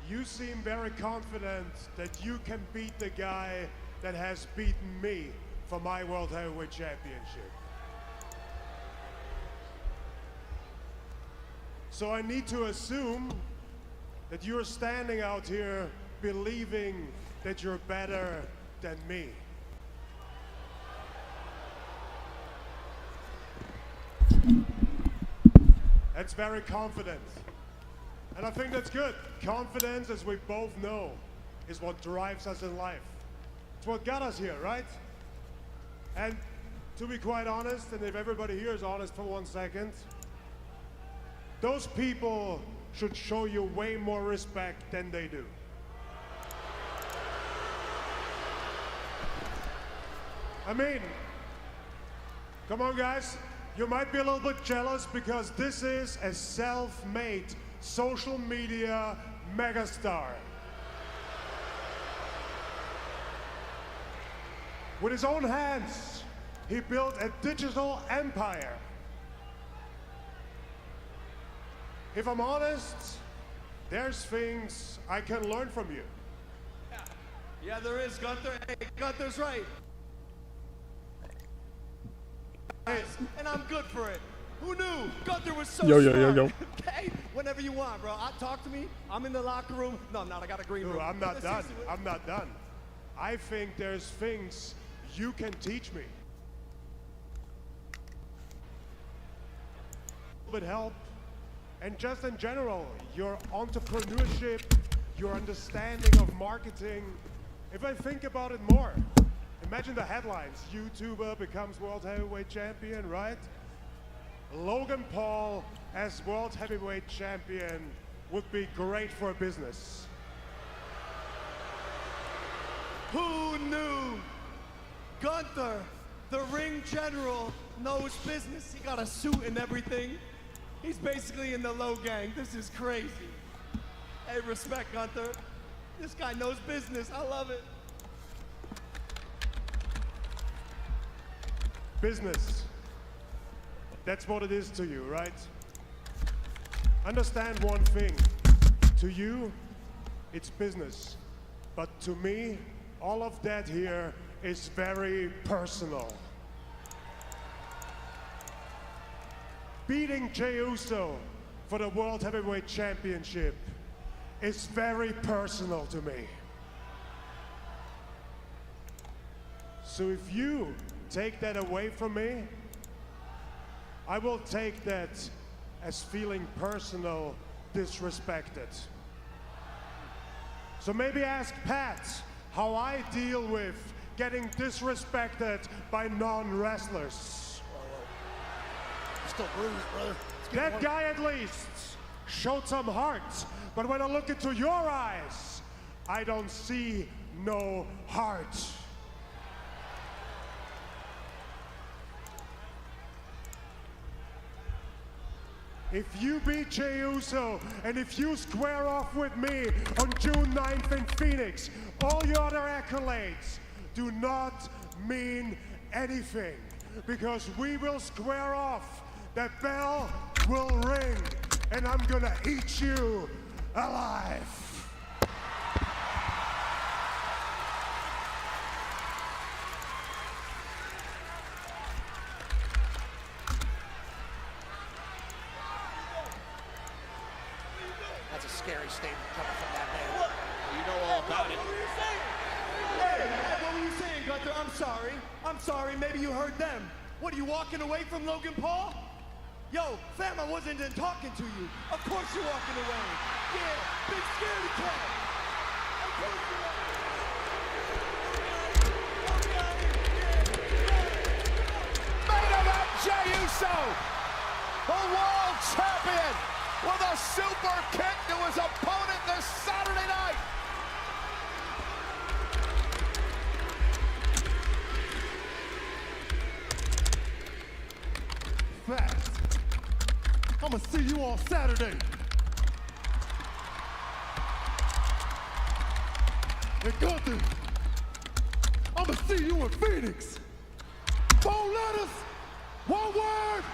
You seem very confident that you can beat the guy that has beaten me for my World Heavyweight Championship. So I need to assume that you're standing out here believing that you're better than me. That's very confident. And I think that's good. Confidence, as we both know, is what drives us in life. It's what got us here, right? And to be quite honest, and if everybody here is honest for 1 second, those people should show you way more respect than they do. I mean, come on guys, you might be a little bit jealous because this is a self-made social media megastar. With his own hands, he built a digital empire. If I'm honest, there's things I can learn from you. Yeah, there is, Gunther. Hey, Gunther's right. And I'm good for it. Who knew? Gunther was so smart. Okay, whenever you want, bro. Talk to me. I'm in the locker room. No, I'm not. I got a green room. I'm not done. I'm not done. I think there's things you can teach me. Would help. And just in general, your entrepreneurship, your understanding of marketing. If I think about it more, imagine the headlines. YouTuber becomes World Heavyweight Champion, right? Logan Paul as World Heavyweight Champion would be great for business. Who knew? Gunther, the ring general, knows business. He got a suit and everything. He's basically in the low gang. This is crazy. Hey, respect, Gunther. This guy knows business. I love it. Business. That's what it is to you, right? Understand one thing. To you, it's business. But to me, all of that here is very personal. Beating Jey Uso for the World Heavyweight Championship is very personal to me. So if you take that away from me, I will take that as feeling personal, disrespected. So maybe ask Pat how I deal with getting disrespected by non-wrestlers. Still bruised, brother. That guy at least showed some heart, but when I look into your eyes, I don't see no heart. If you beat Jey Uso and if you square off with me on June 9th in Phoenix, all your other accolades do not mean anything because we will square off. That bell will ring and I'm gonna eat you alive. That's a scary statement coming from that man. What? You know all about it. What were you saying? Hey, what were you saying, Gunther? I'm sorry. I'm sorry. Maybe you heard them. What, are you walking away from Logan Paul? Yo, fam, I wasn't done talking to you. Of course you're walking away. Yeah, big scaredy cat. Of course you are. Main event, Jey Uso, the world champion, with a super kick to his opponent this Saturday night. Fast. I'm gonna see you on Saturday. And Gunther, I'm gonna see you in Phoenix. 4 letters, 1 word.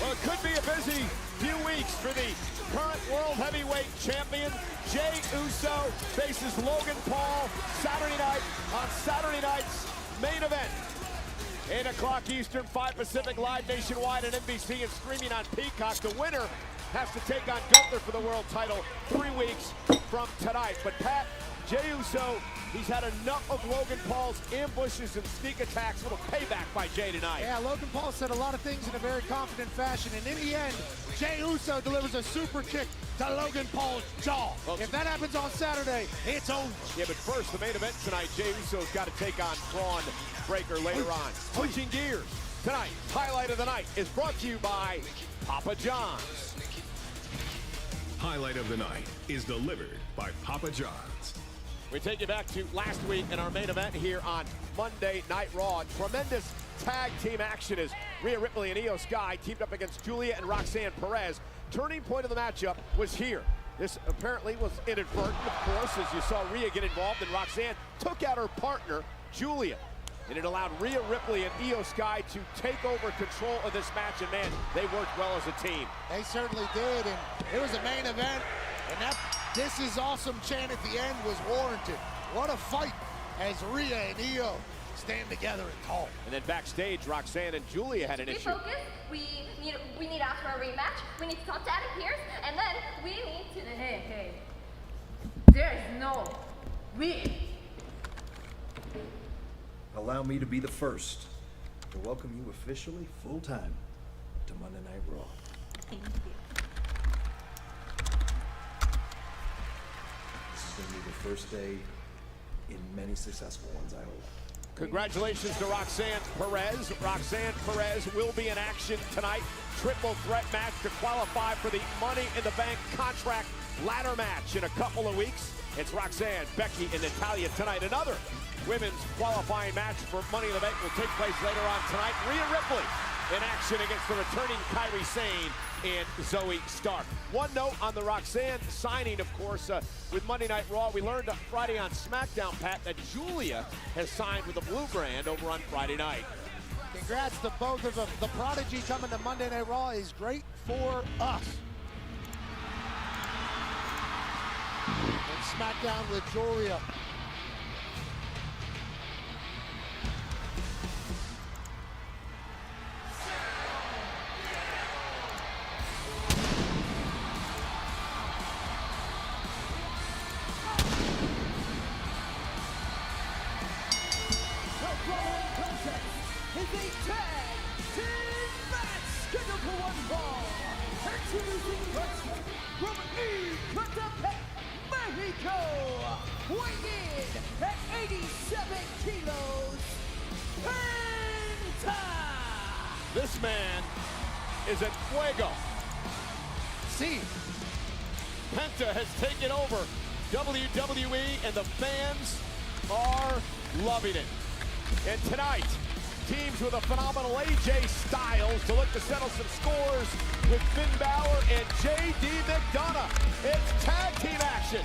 Well, it could be a busy few weeks for the current World Heavyweight Champion. Jey Uso faces Logan Paul Saturday night on Saturday night's main event. 8 o'clock Eastern, 5 Pacific, live nationwide on NBC and streaming on Peacock. The winner has to take on Gunther for the world title 3 weeks from tonight. But Pat, Jey Uso, he's had enough of Logan Paul's ambushes and sneak attacks. A little payback by Jey tonight. Yeah, Logan Paul said a lot of things in a very confident fashion, and in the end, Jey Uso delivers a super kick to Logan Paul's jaw. Well, if that happens on Saturday, it's over. Yeah, but first, the main event tonight, Jey Uso's got to take on Braun Breaker later on. Switching gears, tonight, highlight of the night is brought to you by Papa John's. Highlight of the night is delivered by Papa John's. We take you back to last week in our main event here on Monday Night Raw. Tremendous tag team action as Rhea Ripley and Io Sky teamed up against Julia and Roxanne Perez. Turning point of the matchup was here. This apparently was inadvertent, of course, as you saw Rhea get involved and Roxanne took out her partner, Julia. And it allowed Rhea Ripley and Io Sky to take over control of this match, and man, they worked well as a team. They certainly did, and it was a main event, and that "This is awesome" chant at the end was warranted. What a fight as Rhea and Io stand together and talk. And then backstage, Roxanne and Julia had an issue. Focus. We need to ask for a rematch. We need to talk to Adam Pearce, and then we need to. Hey. There is no we. Allow me to be the first to welcome you officially full-time to Monday Night Raw. Thank you. This is going to be the first day in many successful ones, I hope. Congratulations to Roxanne Perez. Roxanne Perez will be in action tonight. Triple threat match to qualify for the Money in the Bank contract ladder match in a couple of weeks. It's Roxanne, Becky, and Natalya tonight. Another women's qualifying match for Money in the Bank will take place later on tonight. Rhea Ripley in action against the returning Kairi Sane and Zoe Stark. One note on the Roxanne signing, of course, with Monday Night Raw. We learned Friday on SmackDown, Pat, that Julia has signed with the Blue Brand over on Friday night. Congrats to both of them. The prodigy coming to Monday Night Raw is great for us. And SmackDown with Julia. This man is at fuego. See, Penta has taken over WWE, and the fans are loving it. And tonight, teams with a phenomenal AJ Styles to look to settle some scores with Finn Balor and JD McDonough. It's tag team action,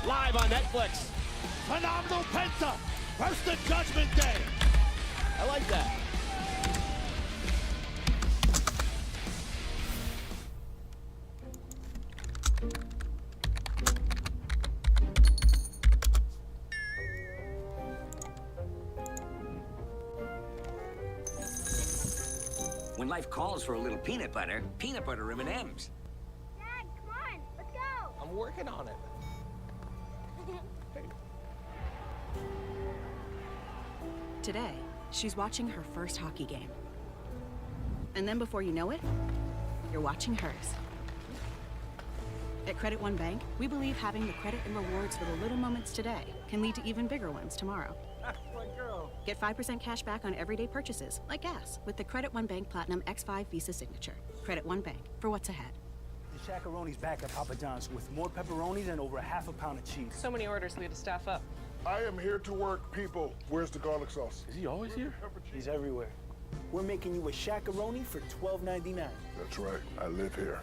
live on Netflix. phenomenal Penta versus the Judgment Day. I like that. When life calls for a little peanut butter M&Ms. Dad, come on, let's go. I'm working on it. Today, she's watching her first hockey game. And then before you know it, you're watching hers. At Credit One Bank, we believe having the credit and rewards for the little moments today can lead to even bigger ones tomorrow. Get 5% cash back on everyday purchases, like gas, with the Credit One Bank Platinum X5 Visa Signature. Credit One Bank, for what's ahead. The Shaq-a-Roni's back at Papa John's with more pepperonis and over a half a pound of cheese. So many orders, we had to staff up. I am here to work, people. Where's the garlic sauce? Is he always here? He's everywhere. We're making you a Shaq-a-Roni for $12.99. That's right. I live here.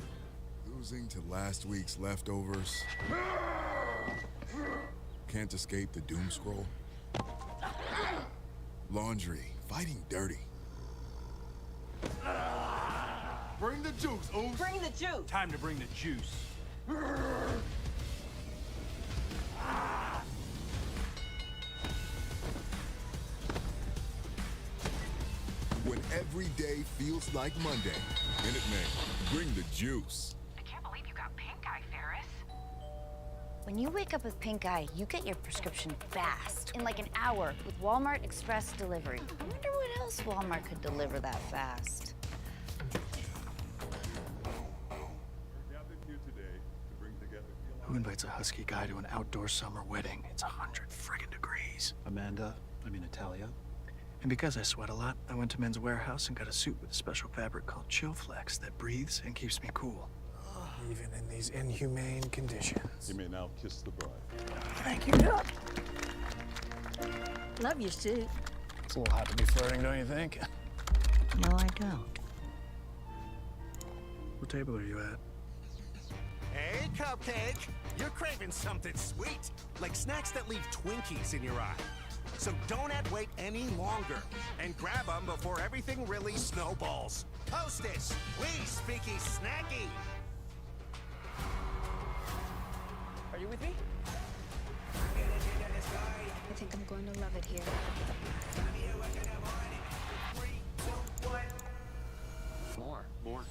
Losing to last week's leftovers. Can't escape the doom scroll. Laundry, fighting dirty. Bring the juice, Ooze. Bring the juice. Time to bring the juice. When every day feels like Monday, Minutemen, bring the juice. I can't believe you got pink eye, Ferris. When you wake up with pink eye, you get your prescription fast, in like an hour, with Walmart Express Delivery. I wonder what else Walmart could deliver that fast. Who invites a husky guy to an outdoor summer wedding? It's 100 friggin' degrees. Natalia. And because I sweat a lot, I went to Men's Warehouse and got a suit with a special fabric called Chill Flex that breathes and keeps me cool. Even in these inhumane conditions. You may now kiss the bride. Thank you. Love your suit. It's a little hot to be flirting, don't you think? No, I don't. What table are you at? Hey, Cupcake! You're craving something sweet, like snacks that leave Twinkies in your eye. So don't wait any longer, and grab them before everything really snowballs. Hostess, we speaky snacky! Are you with me? I think I'm going to love it here. More.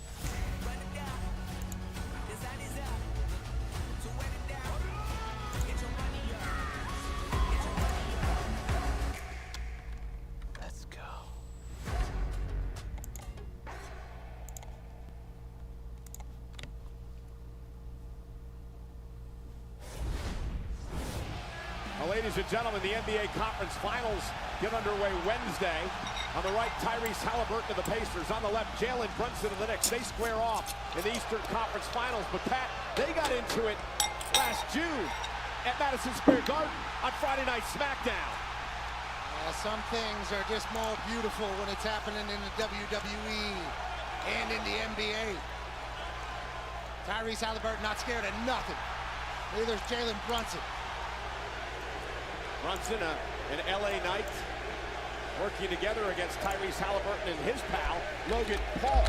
Let's go. Well, ladies and gentlemen, the NBA Conference Finals get underway Wednesday. On the right, Tyrese Halliburton of the Pacers. On the left, Jalen Brunson of the Knicks. They square off in the Eastern Conference Finals. But Pat, they got into it last June at Madison Square Garden on Friday Night SmackDown. Some things are just more beautiful when it's happening in the WWE and in the NBA. Tyrese Halliburton not scared of nothing. Neither's Jalen Brunson. Brunson, an LA Knight, working together against Tyrese Halliburton and his pal, Logan Paul.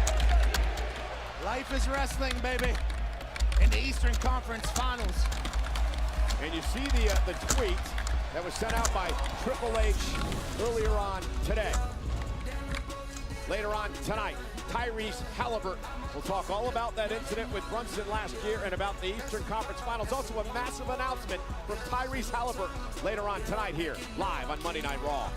Life is wrestling, baby, in the Eastern Conference Finals. And you see the tweet that was sent out by Triple H earlier on today. Later on tonight, Tyrese Halliburton. We'll talk all about that incident with Brunson last year and about the Eastern Conference Finals. Also a massive announcement from Tyrese Halliburton later on tonight here, live on Monday Night Raw.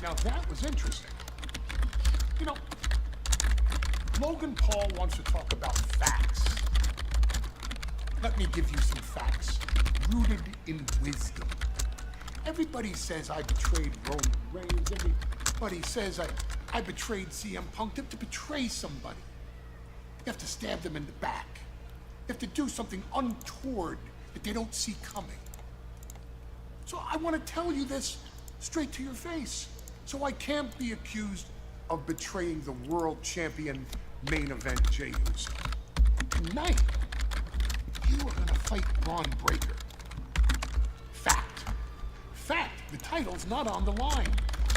Now that was interesting. You know, Logan Paul wants to talk about facts. Let me give you some facts, rooted in wisdom. Everybody says I betrayed Roman Reigns. Everybody says I betrayed CM Punk. To betray somebody, you have to stab them in the back. You have to do something untoward that they don't see coming. So I want to tell you this straight to your face. So I can't be accused of betraying the world champion main event Jey Uso. Tonight, you are gonna fight Bron Breakker. Fact. The title's not on the line.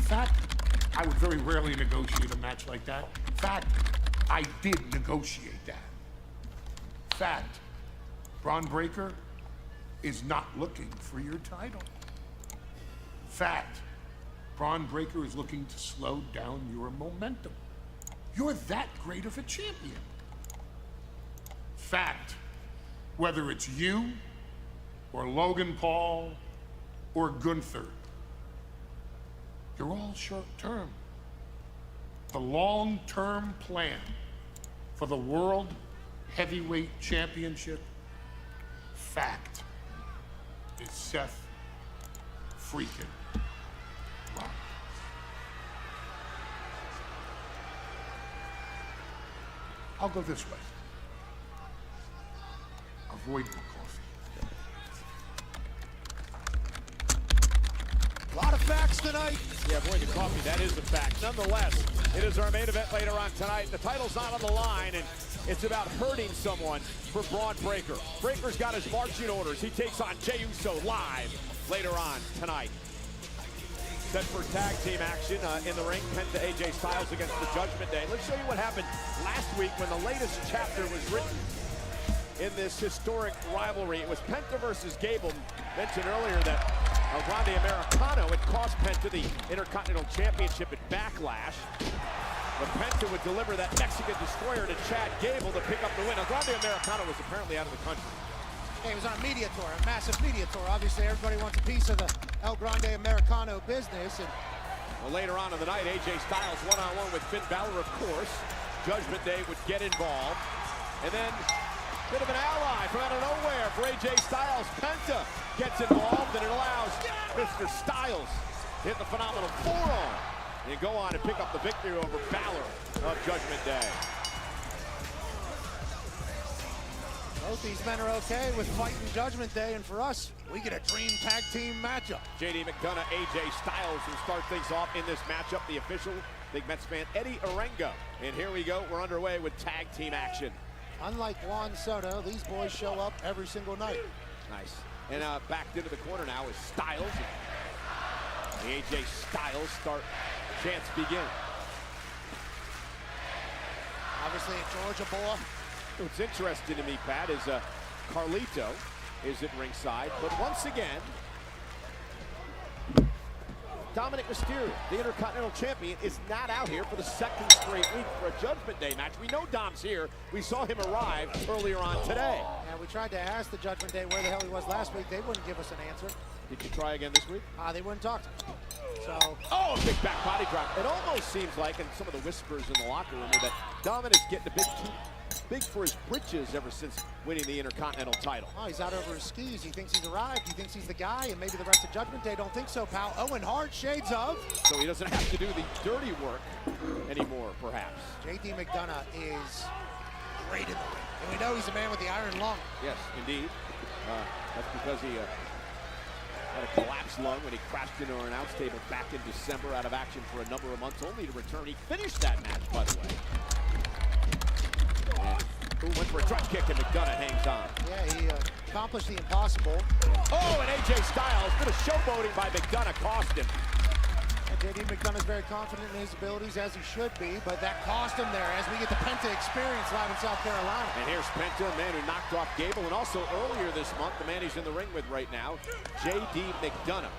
Fact, I would very rarely negotiate a match like that. Fact, I did negotiate that. Fact, Bron Breakker is not looking for your title. Fact, Bron Breakker is looking to slow down your momentum. You're that great of a champion. Fact, whether it's you, or Logan Paul, or Gunther, you're all short-term. The long-term plan for the World Heavyweight Championship, fact, is Seth freaking Rollins. I'll go this way. Avoid the coffee. A lot of facts tonight. Yeah, boy, the coffee, that is a fact. Nonetheless, it is our main event later on tonight. The title's not on the line, and it's about hurting someone for Braun Breaker. Breaker's got his marching orders. He takes on Jey Uso live later on tonight. Set for tag team action in the ring. Penta AJ Styles against the Judgment Day. Let's show you what happened last week when the latest chapter was written in this historic rivalry. It was Penta versus Gable. Mentioned earlier that El Grande Americano had cost Penta the Intercontinental Championship at Backlash. But Penta would deliver that Mexican Destroyer to Chad Gable to pick up the win. El Grande Americano was apparently out of the country. He was on a media tour, a massive media tour. Obviously, everybody wants a piece of the El Grande Americano business. And well, later on in the night, AJ Styles one-on-one with Finn Balor, of course. Judgment Day would get involved. And then, bit of an ally from out of nowhere for AJ Styles. Penta gets involved, and it allows Mr. Styles to hit the phenomenal forearm and go on and pick up the victory over Balor of Judgment Day. both these men are okay with fighting Judgment Day, and for us, we get a dream tag team matchup. JD McDonough, AJ Styles will start things off in this matchup. The official Big Mets fan, Eddie Arenga. And here we go, we're underway with tag team action. Unlike Juan Soto, these boys show up every single night. Nice. And backed into the corner now is Styles. The AJ Styles start chants begin. Obviously a Georgia boy. What's interesting to me, Pat, is Carlito is at ringside, but once again, Dominic Mysterio, the Intercontinental Champion, is not out here for the second straight week for a Judgment Day match. We know Dom's here. We saw him arrive earlier on today. Yeah, we tried to ask the Judgment Day where the hell he was last week. They wouldn't give us an answer. Did you try again this week? They wouldn't talk to us. So. Oh, big back body drop. It almost seems like, and some of the whispers in the locker room, that Dominic's getting a bit too big for his britches ever since winning the Intercontinental title. Oh, he's out over his skis. He thinks he's arrived. He thinks he's the guy, and maybe the rest of Judgment Day don't think so, pal. Owen Hart, shades of. So he doesn't have to do the dirty work anymore, perhaps. JD McDonough is great in the ring. And we know he's a man with the iron lung. Yes, indeed. That's because he had a collapsed lung when he crashed into our announce table back in December, out of action for a number of months, only to return. He finished that match, by the way. Who went for a drop kick, and McDonough hangs on. Yeah, he accomplished the impossible. Oh, and AJ Styles, bit of showboating by McDonough cost him. And JD McDonough's very confident in his abilities, as he should be, but that cost him there as we get the Penta experience live in South Carolina. And here's Penta, a man who knocked off Gable, and also earlier this month, the man he's in the ring with right now, JD McDonough.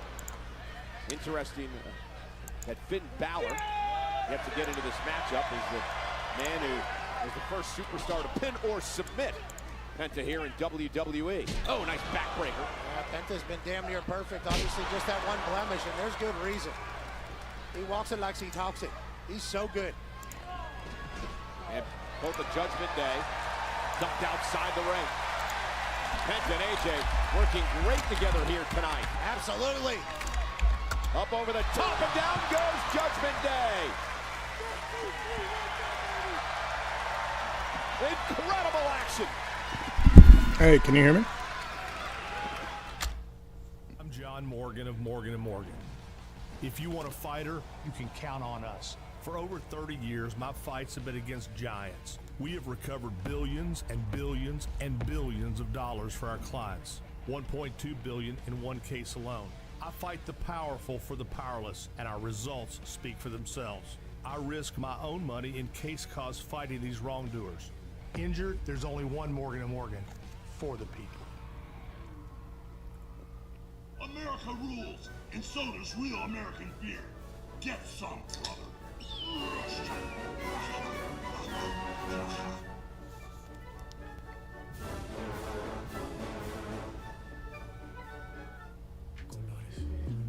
Interesting that Finn Balor, yet to get into this matchup, is the man who is the first superstar to pin or submit Penta here in WWE. Oh, nice backbreaker. Yeah, Penta's been damn near perfect. Obviously, just that one blemish, and there's good reason. He walks it like he talks it. He's so good. And both the Judgment Day ducked outside the ring. Penta and AJ working great together here tonight. Absolutely. Up over the top, and down goes Judgment Day. Incredible action. Hey, can you hear me? I'm John Morgan of Morgan & Morgan. If you want a fighter, you can count on us. For over 30 years, my fights have been against giants. We have recovered billions and billions and billions of dollars for our clients. $1.2 billion in one case alone. I fight the powerful for the powerless, and our results speak for themselves. I risk my own money in case cause fighting these wrongdoers. Injured, there's only one Morgan & Morgan, for the people. America rules, and so does real American beer. Get some, brother.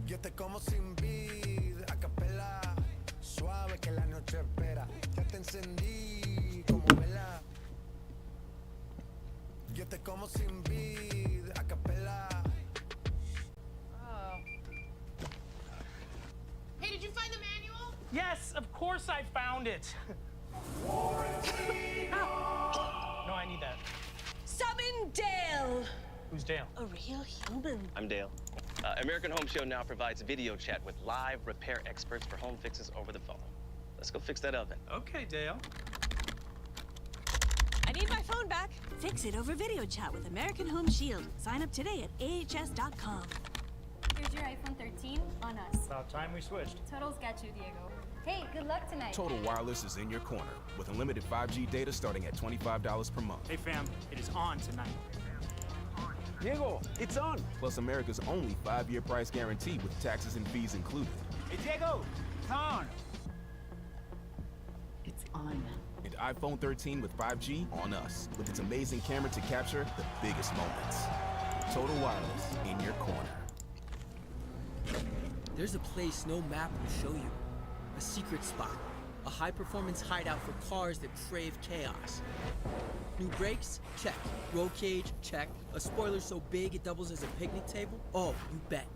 Yo te como sin vid, a capela, suave que la noche espera. Ya te encendí como vela. Yo te como sin vid, a capela. Hey, did you find the manual? Yes, of course I found it. No, I need that. Summon Dale. Who's Dale? A real human. I'm Dale. American Home Show now provides video chat with live repair experts for home fixes over the phone. Let's go fix that oven. Okay, Dale. I need my phone back. Fix it over video chat with American Home Shield. Sign up today at ahs.com. Here's your iPhone 13 on us. About time we switched. Total's got you, Diego. Hey, good luck tonight. Total Wireless is in your corner with unlimited 5G data starting at $25 per month. Hey, fam, it is on tonight. Diego, it's on. Plus America's only 5-year price guarantee with taxes and fees included. Hey, Diego, it's on. It's on. And iPhone 13 with 5G on us with its amazing camera to capture the biggest moments. Total Wireless in your corner. There's a place no map will show you. A secret spot. A high-performance hideout for cars that crave chaos. New brakes? Check. Roll cage? Check. A spoiler so big it doubles as a picnic table? Oh, you bet.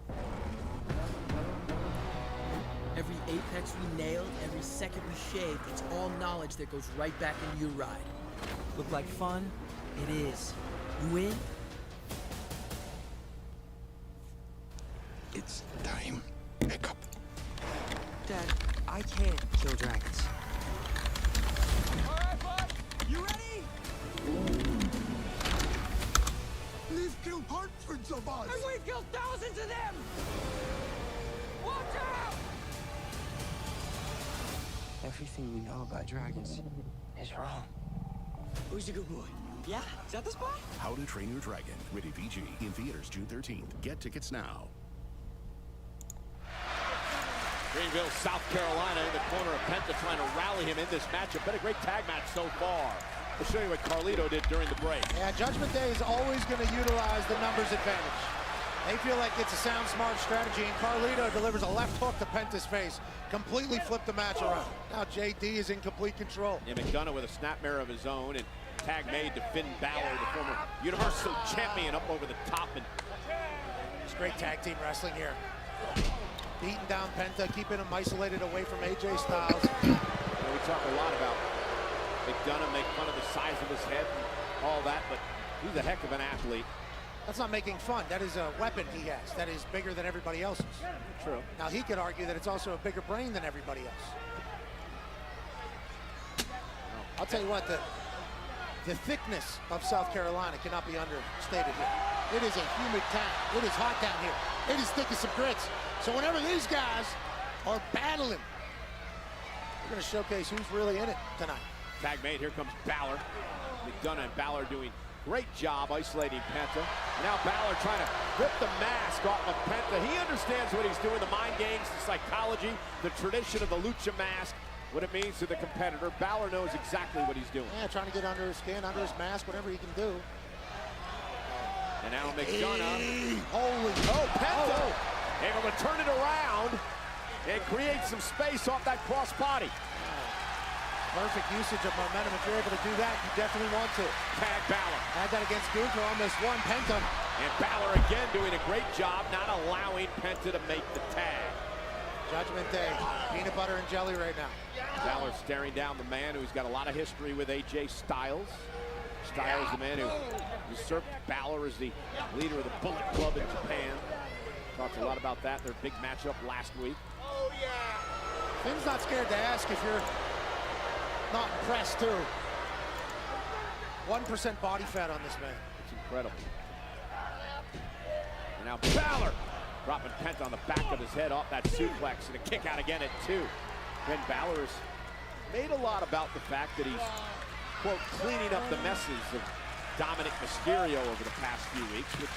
Every apex we nailed, every second we shaved, it's all knowledge that goes right back into your ride. Look like fun? It is. You in? It's time. Pick up. Dad, I can't kill dragons. All right, bud. You ready? We've killed hundreds of us. And we've killed thousands of them. Watch out! Everything we know about dragons is wrong. Who's a good boy? Yeah? Is that the spot? How to Train Your Dragon. Rated PG. In theaters June 13th. Get tickets now. Greenville, South Carolina in the corner of Penta trying to rally him in this matchup. Been a great tag match so far. We'll show you what Carlito did during the break. Yeah, Judgment Day is always going to utilize the numbers advantage. They feel like it's a sound, smart strategy, and Carlito delivers a left hook to Penta's face. Completely flipped the match around. Now JD is in complete control. Yeah, McDonough with a snapmare of his own, and tag made to Finn Balor, the former Universal Champion, up over the top. And it's great tag team wrestling here. Beating down Penta, keeping him isolated away from AJ Styles. You know, we talk a lot about McDonough, make fun of the size of his head and all that, but he's a heck of an athlete. That's not making fun. That is a weapon he has that is bigger than everybody else's. True. Now he could argue that it's also a bigger brain than everybody else. I'll tell you what, the thickness of South Carolina cannot be understated here. It is a humid town. It is hot down here. It is thick as some grits. So whenever these guys are battling, we're going to showcase who's really in it tonight. Tag made, here comes Balor. McDonough and Balor doing great job isolating Penta. Now Balor trying to rip the mask off of Penta. He understands what he's doing, the mind games, the psychology, the tradition of the lucha mask, what it means to the competitor. Balor knows exactly what he's doing. Yeah, trying to get under his skin, under his mask, whatever he can do. And now McDonough. Holy. Oh, Penta able to turn it around and create some space off that cross body. Perfect usage of momentum. If you're able to do that, you definitely want to. Tag Balor. Had that against Gunther, almost won Penta. And Balor again doing a great job not allowing Penta to make the tag. Judgment Day, peanut butter and jelly right now. Balor staring down the man who's got a lot of history with AJ Styles. Styles, the man who usurped Balor as the leader of the Bullet Club in Japan. Talked a lot about that, their big matchup last week. Oh, yeah. Finn's not scared to ask if you're not impressed, too. 1% body fat on this man. It's incredible. And now Balor dropping Penta on the back of his head off that suplex and a kick out again at 2. Then Balor has made a lot about the fact that he's, quote, cleaning up the messes of Dominic Mysterio over the past few weeks, which,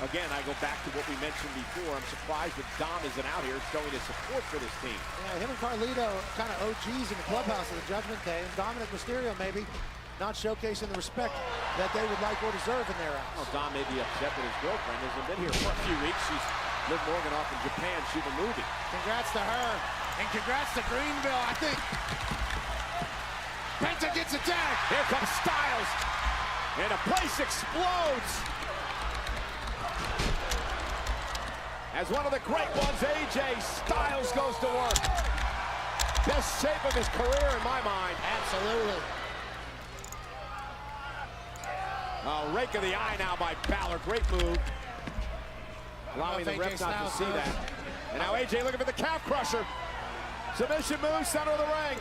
again, I go back to what we mentioned before. I'm surprised that Dom isn't out here showing his support for this team. Yeah, him and Carlito kind of OGs in the clubhouse of the Judgment Day, and Dominic Mysterio maybe not showcasing the respect that they would like or deserve in their eyes. Well, Dom may be upset that his girlfriend hasn't been here for a few weeks. She's Liv Morgan off in Japan shooting a movie. Congrats to her, and congrats to Greenville, I think. Penta gets a tag. Here comes Styles, and the place explodes. As one of the great ones, AJ Styles goes to work. Best shape of his career in my mind. Absolutely. Rake of the eye now by Balor. Great move. allowing the ref not to see that. And now AJ looking for the calf crusher. Submission move, center of the ring.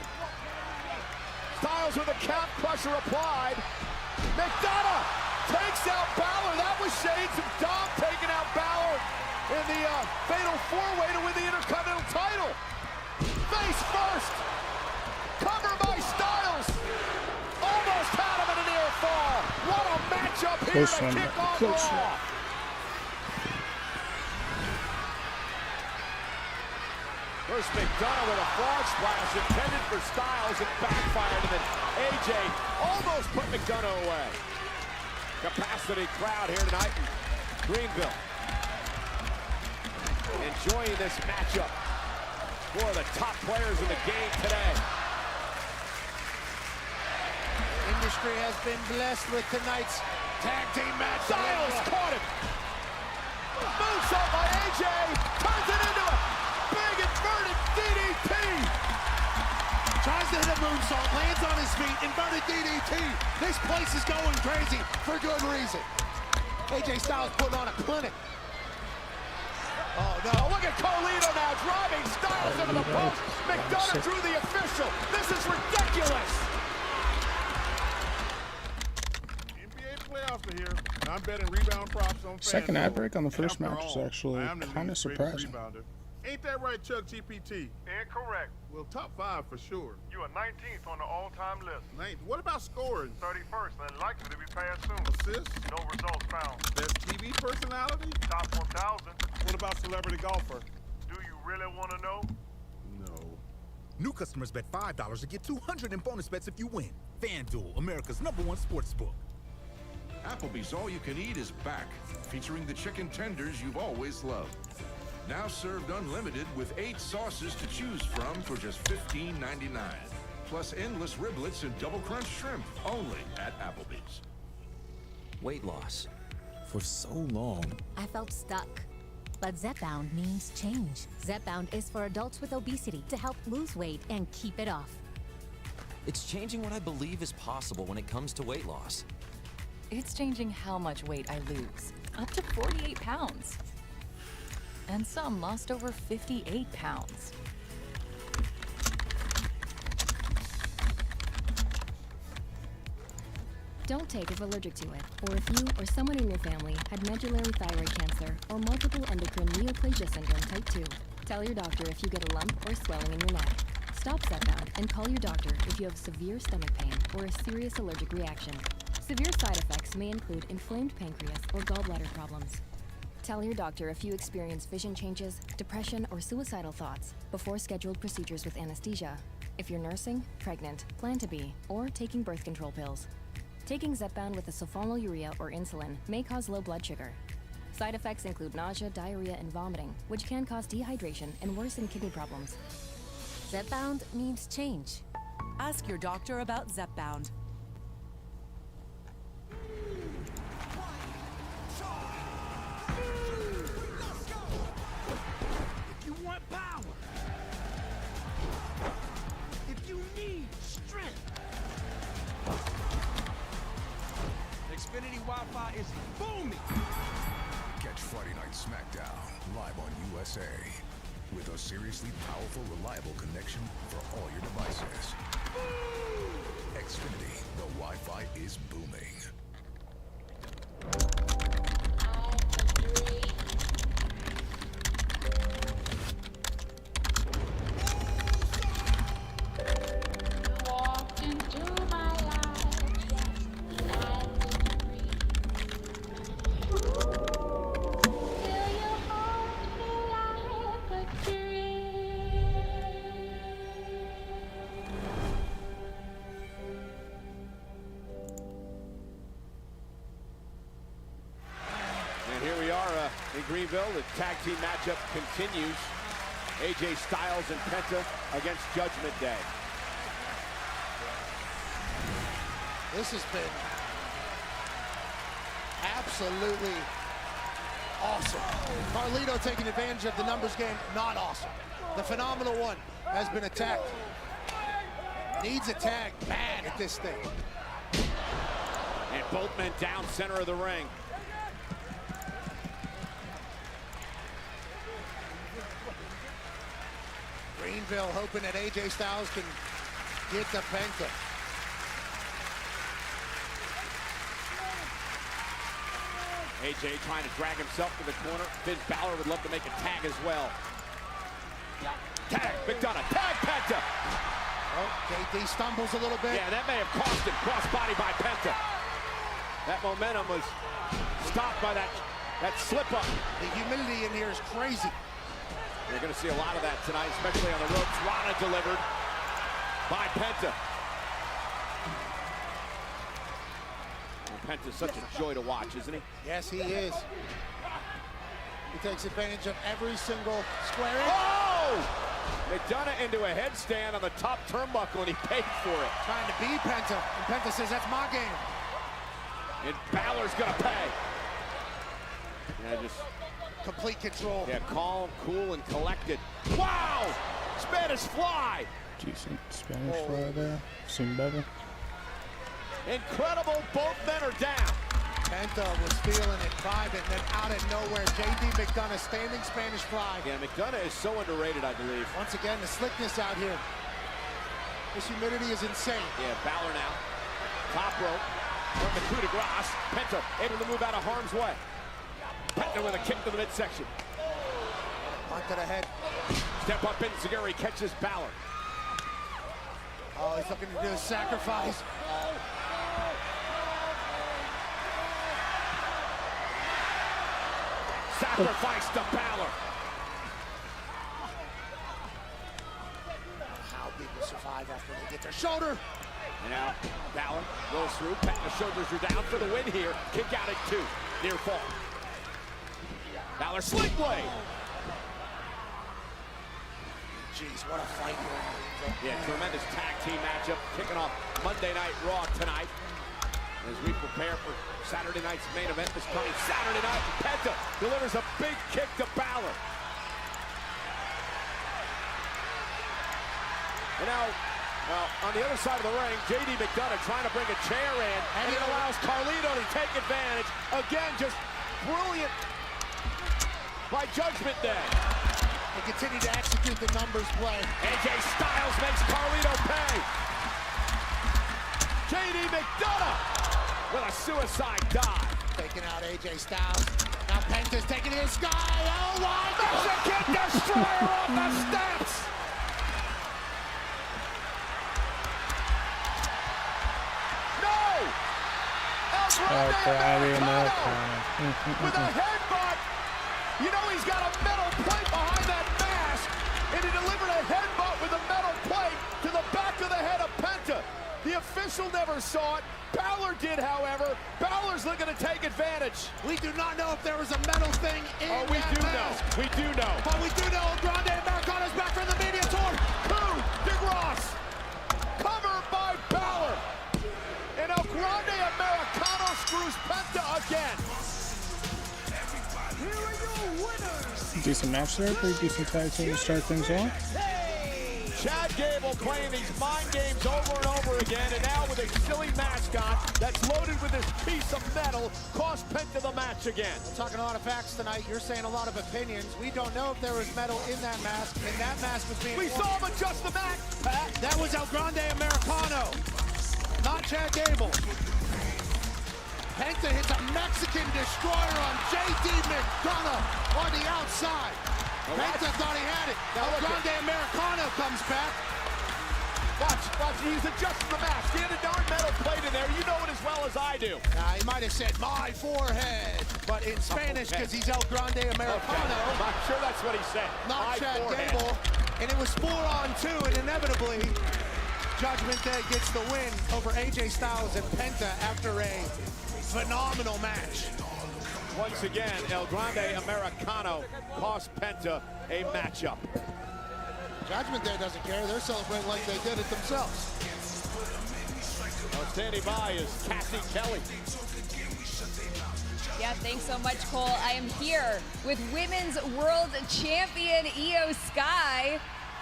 Styles with the calf crusher applied. McDonough takes out Balor. That was Shades of Dom taking out Balor in the fatal four-way to win the Intercontinental title. Face first. Cover by Styles. Almost had him in a near fall. What a matchup here to kick off Raw. First McDonough with a frog splash intended for Styles and backfired, and then AJ almost put McDonough away. Capacity crowd here tonight in Greenville. Enjoying this matchup. Four of the top players in the game today. Industry has been blessed with tonight's tag team match. Styles caught him. Moonsault by AJ. Turns it into a big inverted DDT. Tries to hit a moonsault, lands on his feet, inverted DDT. This place is going crazy for good reason. AJ Styles putting on a clinic. Oh no, look at Carlito now driving Styles into the post. McDonough drew the official. This is ridiculous. NBA playoffs are here, and I'm betting rebound props on Second ad break on the first After match was all, actually I am the kind of league's greatest surprising. rebounder. Ain't that right, Chuck GPT? Incorrect. Well, top 5 for sure. You are 19th on the all-time list. 9th. What about scoring? 31st, and likely to be passed soon. Assists? No results found. Best TV personality? Top 1,000. What about celebrity golfer? Do you really want to know? No. New customers bet $5 to get $200 in bonus bets if you win. FanDuel, America's #1 sportsbook. Applebee's All You Can Eat is back, featuring the chicken tenders you've always loved. Now served unlimited with 8 sauces to choose from for just $15.99. Plus endless riblets and double crunch shrimp, only at Applebee's. Weight loss. For so long. I felt stuck. But Zepbound means change. Zepbound is for adults with obesity to help lose weight and keep it off. It's changing what I believe is possible when it comes to weight loss. It's changing how much weight I lose, up to 48 pounds. And some lost over 58 pounds. Don't take if allergic to it, or if you or someone in your family had medullary thyroid cancer or multiple endocrine neoplasia syndrome type 2. Tell your doctor if you get a lump or swelling in your neck. Stop Zepbound and call your doctor if you have severe stomach pain or a serious allergic reaction. Severe side effects may include inflamed pancreas or gallbladder problems. Tell your doctor if you experience vision changes, depression, or suicidal thoughts before scheduled procedures with anesthesia. If you're nursing, pregnant, plan to be, or taking birth control pills. Taking Zepbound with a sulfonylurea or insulin may cause low blood sugar. Side effects include nausea, diarrhea, and vomiting, which can cause dehydration and worsen kidney problems. Zepbound means change. Ask your doctor about Zepbound. If you want power, if you need strength, Xfinity Wi-Fi is booming. Catch Friday Night SmackDown live on USA with a seriously powerful, reliable connection for all your devices. Xfinity, the Wi-Fi is booming. In Greenville, the tag team matchup continues. AJ Styles and Penta against Judgment Day. This has been absolutely awesome. Carlito taking advantage of the numbers game, not awesome. The Phenomenal One has been attacked. Needs a tag bad at this thing. And both men down center of the ring. Greenville hoping that AJ Styles can get to Penta. AJ trying to drag himself to the corner. Finn Balor would love to make a tag as well. Tag, McDonough, tag Penta. Oh, JD stumbles a little bit. Yeah, that may have cost him. Crossbody by Penta. That momentum was stopped by that slip-up. The humidity in here is crazy. You're going to see a lot of that tonight, especially on the ropes. Rana delivered by Penta. Penta's such a joy to watch, isn't he? Yes, he is. He takes advantage of every single square inch. Oh! McDonough into a headstand on the top turnbuckle, and he paid for it. Trying to beat Penta, and Penta says, that's my game. And Balor's gonna pay. Yeah, just complete control. Yeah, calm, cool, and collected. Wow! Spanish fly! Decent Spanish fly there. Seen better. Incredible, both men are down. Penta was feeling it private, and then out of nowhere, JD McDonough standing Spanish fly. Yeah, McDonough is so underrated, I believe. Once again, the slickness out here. This humidity is insane. Yeah, Balor now. Top rope. From the coup de grace. Penta able to move out of harm's way. Penta with a kick to the midsection. Onto the head. Step up, Enziguri catches Balor. Oh, he's looking to do a sacrifice. Sacrifice to Balor. How big will survive after they get their shoulder? And now Balor rolls through. Penta's shoulders are down for the win here. Kick out at 2. Near fall. Balor sling blade. Jeez, what a fight here. Yeah, tremendous tag team matchup kicking off Monday Night Raw tonight. As we prepare for Saturday night's main event this coming Saturday night, Penta delivers a big kick to Balor. And now, on the other side of the ring, JD McDonough trying to bring a chair in, and it allows Carlito to take advantage. Again, just brilliant by Judgment Day. They continue to execute the numbers play. AJ Styles makes Carlito pay. JD McDonough with a suicide dive. Taking out AJ Styles. Now Penta's taking it to the sky. Oh my God! Mexican Destroyer on the steps. No! El Grande with a headbutt. You know he's got a metal plate behind that mask, and he delivered a headbutt with a metal plate to the back of the head of Penta. The official never saw it. Balor did, however. Balor's looking to take advantage. We do not know if there was a metal thing in that mask. We do know. But we do know El Grande Americano's back from the media tour. Coup de grace. Covered by Balor. And El Grande Americano screws Penta again. Here are your winners. Decent match there. Pretty decent tag team to start things off. Chad Gable playing these mind games over and over again, and now with a silly mascot that's loaded with this piece of metal, cost Penta the match again. We're talking a lot of facts tonight. You're saying a lot of opinions. We don't know if there was metal in that mask, and that mask was being... We saw him adjust the mask, Pat. That was El Grande Americano, not Chad Gable. Penta hits a Mexican Destroyer on JD McDonough on the outside. Penta thought he had it. El Grande Americano comes back. Watch, he's adjusting the mask. He had a darn metal plate in there. You know it as well as I do. He might have said, my forehead, but in Spanish, because he's El Grande Americano. I'm sure that's what he said. Not Chad Gable. And it was 4-on-2, and inevitably, Judgment Day gets the win over AJ Styles and Penta after a phenomenal match. Once again, El Grande Americano cost Penta a matchup. Judgment Day doesn't care. They're celebrating like they did it themselves. Well, standing by is Cassie Kelly. Yeah, thanks so much, Cole. I am here with Women's World Champion Io Sky.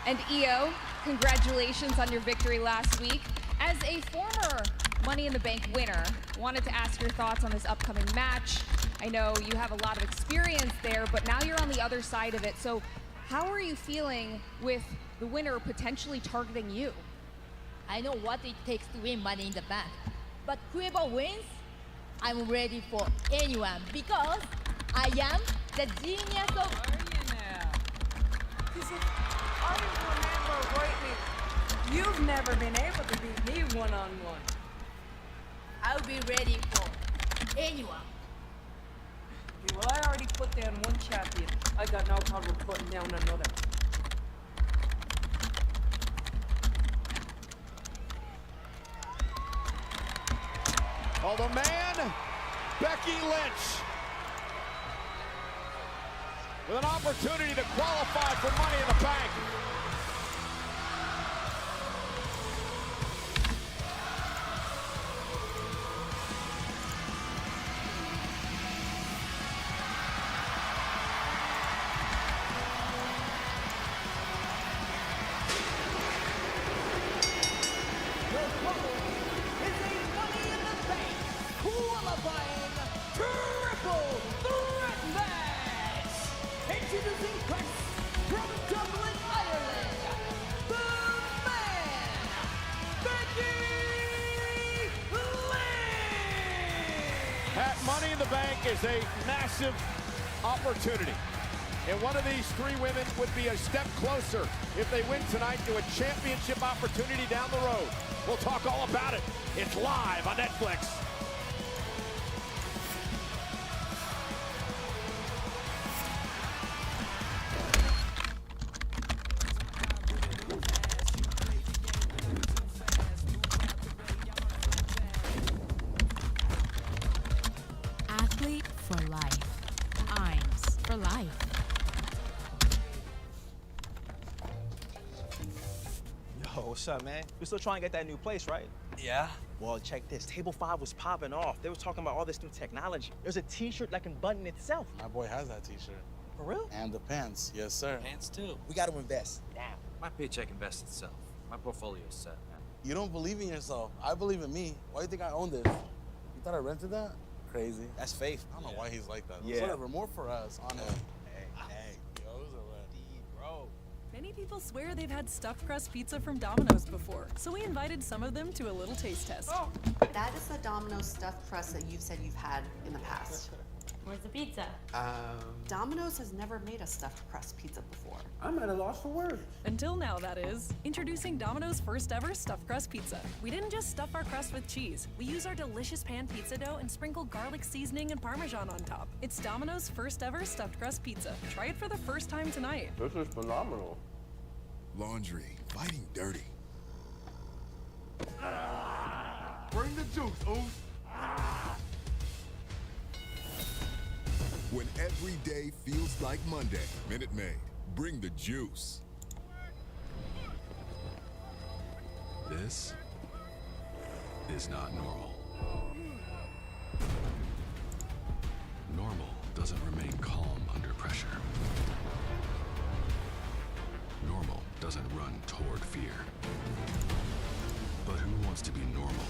And Io, congratulations on your victory last week. As a former Money in the Bank winner, wanted to ask your thoughts on this upcoming match. I know you have a lot of experience there, but now you're on the other side of it. So How are you feeling with the winner potentially targeting you? I know what it takes to win Money in the Bank, but whoever wins, I'm ready for anyone because I am the genius of. I remember rightly, you've never been able to beat me one-on-one. I'll be ready for anyone. Okay, well, I already put down one champion. I got no problem putting down another. Oh, the man, Becky Lynch, with an opportunity to qualify for Money in the Bank. Money in the Bank is a massive opportunity. And one of these three women would be a step closer if they win tonight to a championship opportunity down the road. We'll talk all about it. It's live on Netflix. Athlete for life. Imes for life. Yo, what's up, man? We still trying to get that new place, right? Yeah. Well, check this. Table 5 was popping off. They were talking about all this new technology. There's a t-shirt that can button itself. My boy has that t-shirt. For real? And the pants. Yes, sir. Pants too. We got to invest now. My paycheck invests itself. My portfolio's set, man. You don't believe in yourself. I believe in me. Why do you think I own this? You thought I rented that? Crazy. That's faith. I don't know why he's like that. Yeah. Whatever, more for us, on him. Hey. Yo, who's a red? Bro. Many people swear they've had stuffed crust pizza from Domino's before, so we invited some of them to a little taste test. That is the Domino's stuffed crust that you've said you've had in the past. Where's the pizza? Domino's has never made a stuffed crust pizza before. I'm at a loss for words. Until now, that is. Introducing Domino's first ever stuffed crust pizza. We didn't just stuff our crust with cheese. We use our delicious pan pizza dough and sprinkle garlic seasoning and Parmesan on top. It's Domino's first ever stuffed crust pizza. Try it for the first time tonight. This is phenomenal. Laundry, fighting dirty. Bring the juice, Oos. When every day feels like Monday, Minute Maid, bring the juice. This is not normal. Normal doesn't remain calm under pressure. Normal doesn't run toward fear. But who wants to be normal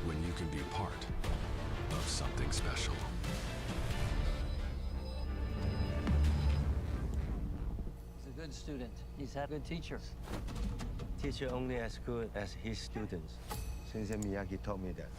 when you can be part of something special? He's a good student. He's had good teachers. Teacher only as good as his students. Sensei Miyagi taught me that.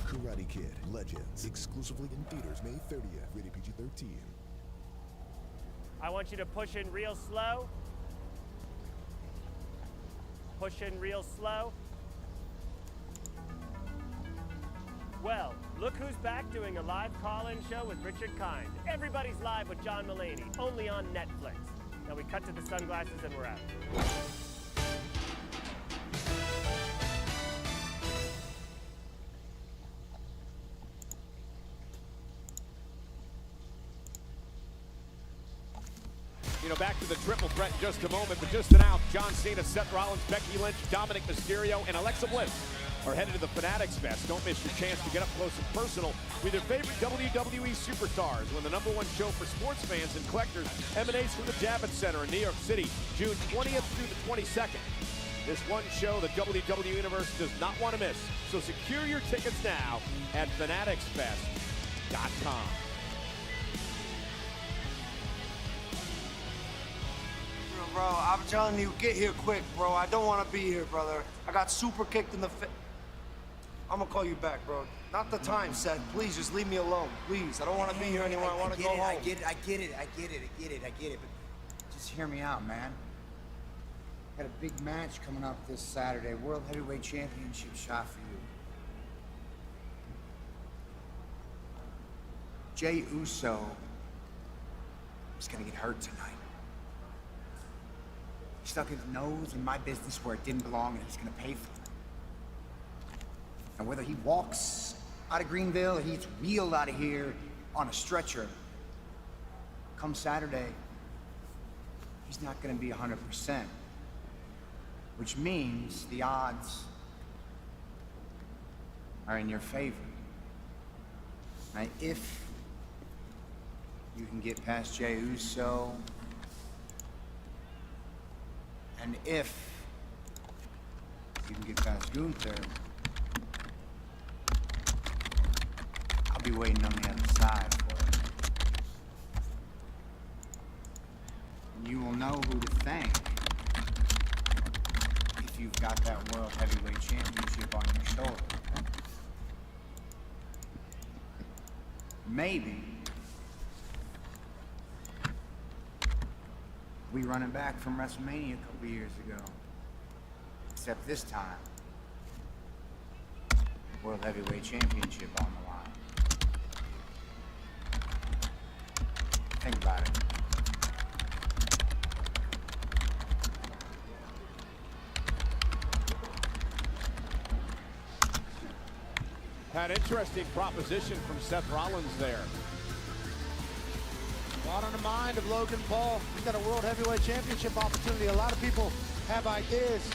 Karate Kid Legends, exclusively in theaters May 30th, rated PG-13. I want you to push in real slow. Push in real slow. Well, look who's back doing a live call-in show with Richard Kind. Everybody's Live with John Mulaney, only on Netflix. Now we cut to the sunglasses and we're out. go back to the triple threat in just a moment, but just announced John Cena, Seth Rollins, Becky Lynch, Dominic Mysterio, and Alexa Bliss are headed to the Fanatics Fest. Don't miss your chance to get up close and personal with your favorite WWE superstars when the #1 show for sports fans and collectors emanates from the Javits Center in New York City, June 20th through the 22nd. This one show the WWE Universe does not want to miss. So secure your tickets now at fanaticsfest.com. Bro, I'm telling you, get here quick, bro. I don't want to be here, brother. I got super kicked in the face. I'm gonna call you back, bro. Not the time, Seth. Please, just leave me alone. Please, I don't want to be here anymore. I want to go home. I get it. But just hear me out, man. Got a big match coming up this Saturday. World Heavyweight Championship shot for you. Jey Uso is gonna get hurt tonight. He stuck his nose in my business where it didn't belong, and he's gonna pay for it. And whether he walks out of Greenville or he's wheeled out of here on a stretcher, come Saturday, he's not gonna be 100%. Which means the odds are in your favor. Now, if you can get past Jey Uso, and if you can get past Gunther, I'll be waiting on the other side for it. And you will know who to thank if you've got that World Heavyweight Championship on your shoulder. Maybe we run it back from WrestleMania a couple years ago. Except this time, World Heavyweight Championship on the line. Think about it. An interesting proposition from Seth Rollins there. A lot on the mind of Logan Paul. He's got a World Heavyweight Championship opportunity. A lot of people have ideas.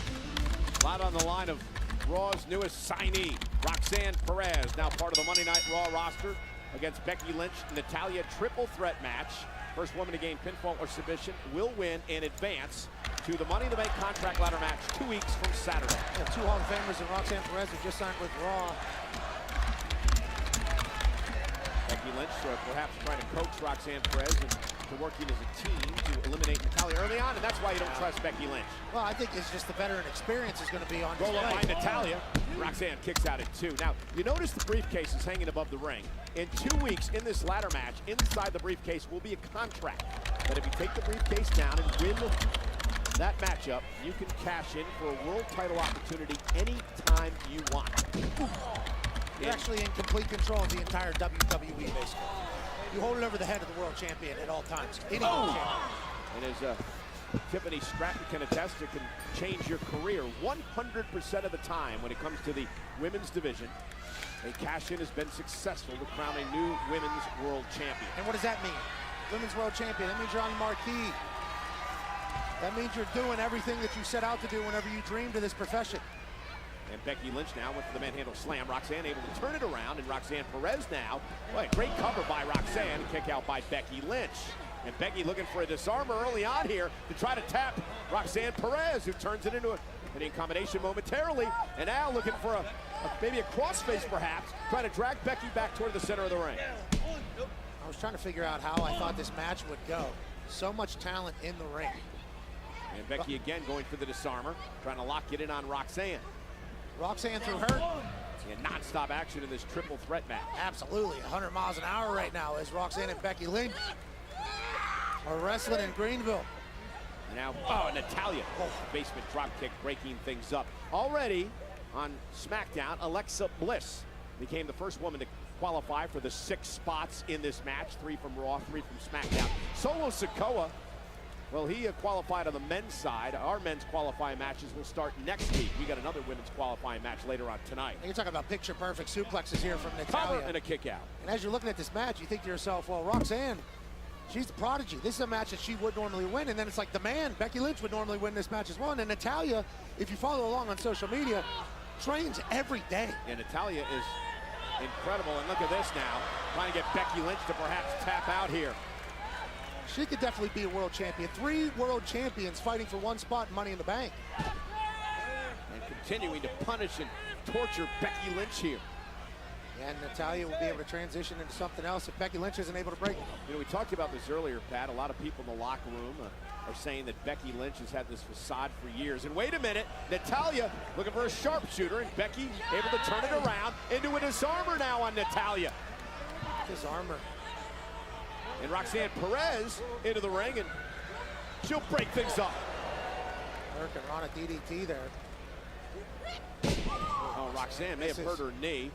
A lot on the line of Raw's newest signee, Roxanne Perez, now part of the Monday Night Raw roster against Becky Lynch. Natalya triple threat match. First woman to gain pinfall or submission will win and advance to the Money in the Bank contract ladder match 2 weeks from Saturday. Yeah, 2 Hall of Famers and Roxanne Perez have just signed with Raw. Becky Lynch perhaps trying to coax Roxanne Perez into working as a team to eliminate Natalya early on, and that's why you don't trust Becky Lynch. Well, I think it's just the veteran experience is going to be on roll up by display. Natalya. Roxanne kicks out at 2. Now, you notice the briefcase is hanging above the ring. In 2 weeks, in this ladder match, inside the briefcase will be a contract. But if you take the briefcase down and win that matchup, you can cash in for a world title opportunity anytime you want. You're actually in complete control of the entire WWE, basically. You hold it over the head of the world champion at all times. Any world champion. And as Tiffany Stratton can attest, it can change your career 100% of the time when it comes to the women's division. A cash-in has been successful to crown a new women's world champion. And what does that mean? Women's world champion. That means you're on the marquee. That means you're doing everything that you set out to do whenever you dreamed of this profession. And Becky Lynch now went for the manhandle slam. Roxanne able to turn it around, and Roxanne Perez now. Boy, great cover by Roxanne. Kick out by Becky Lynch. And Becky looking for a disarmer early on here to try to tap Roxanne Perez, who turns it into an combination momentarily. And now looking for maybe a crossface perhaps, trying to drag Becky back toward the center of the ring. I was trying to figure out how I thought this match would go. So much talent in the ring. And Becky again going for the disarmer, trying to lock it in on Roxanne. Roxanne through her. And non-stop action in this triple threat match. Absolutely, 100 miles an hour right now as Roxanne and Becky Lynch are wrestling in Greenville. Now, Natalya, basement drop kick, breaking things up. Already on SmackDown, Alexa Bliss became the first woman to qualify for the 6 spots in this match. 3 from Raw, 3 from SmackDown. Solo Sikoa, well, he qualified on the men's side. Our men's qualifying matches will start next week. We got another women's qualifying match later on tonight. You're talking about picture-perfect suplexes here from Natalya. Cover and a kick out. And as you're looking at this match, you think to yourself, well, Roxanne She's the prodigy. This is a match that she would normally win, and then it's like the man, Becky Lynch, would normally win this match as well. And Natalya, if you follow along on social media, trains every day. And Natalya is incredible, and look at this now, trying to get Becky Lynch to perhaps tap out here. She could definitely be a world champion. 3 world champions fighting for one spot in Money in the Bank. And continuing to punish and torture Becky Lynch here. And Natalya will be able to transition into something else if Becky Lynch isn't able to break it. You know, we talked about this earlier, Pat. A lot of people in the locker room are saying that Becky Lynch has had this facade for years. And wait a minute, Natalya looking for a sharpshooter, and Becky able to turn it around into a disarmer now on Natalya. Disarmer. And Roxanne Perez into the ring, and she'll break things up. Hurricane Rana DDT there. Oh, Roxanne may have hurt her knee.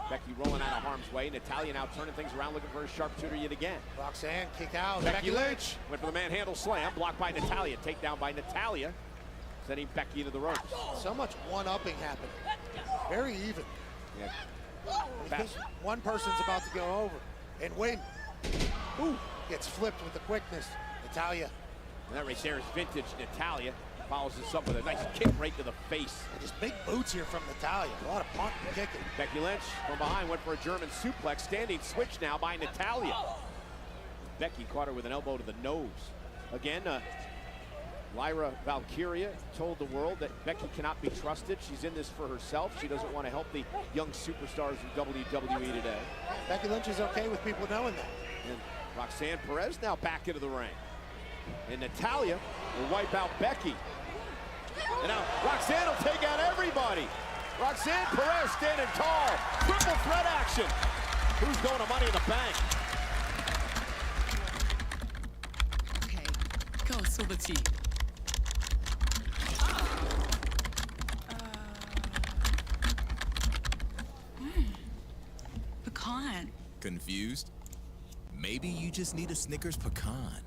Becky rolling out of harm's way. Natalya now turning things around, looking for a sharpshooter yet again. Roxanne kick out. Becky Lynch went for the manhandle slam, blocked by Natalya. Takedown by Natalya, sending Becky into the ropes. So much one-upping happened. Very even. Yeah. One person's about to go over and win. Ooh, gets flipped with the quickness. Natalya. And that right there is vintage Natalya. Follows this up with a nice kick right to the face. And just big boots here from Natalya. A lot of punting and kicking. Becky Lynch from behind went for a German suplex. Standing switch now by Natalya. Becky caught her with an elbow to the nose. Again, Lyra Valkyria told the world that Becky cannot be trusted. She's in this for herself. She doesn't want to help the young superstars in WWE today. Becky Lynch is okay with people knowing that. And Roxanne Perez now back into the ring. And Natalya will wipe out Becky. And now Roxanne will take out everybody. Roxanne Perez standing tall. Triple threat action. Who's going to Money in the Bank? Okay, go spill the tea. Pecan. Confused? Maybe you just need a Snickers pecan.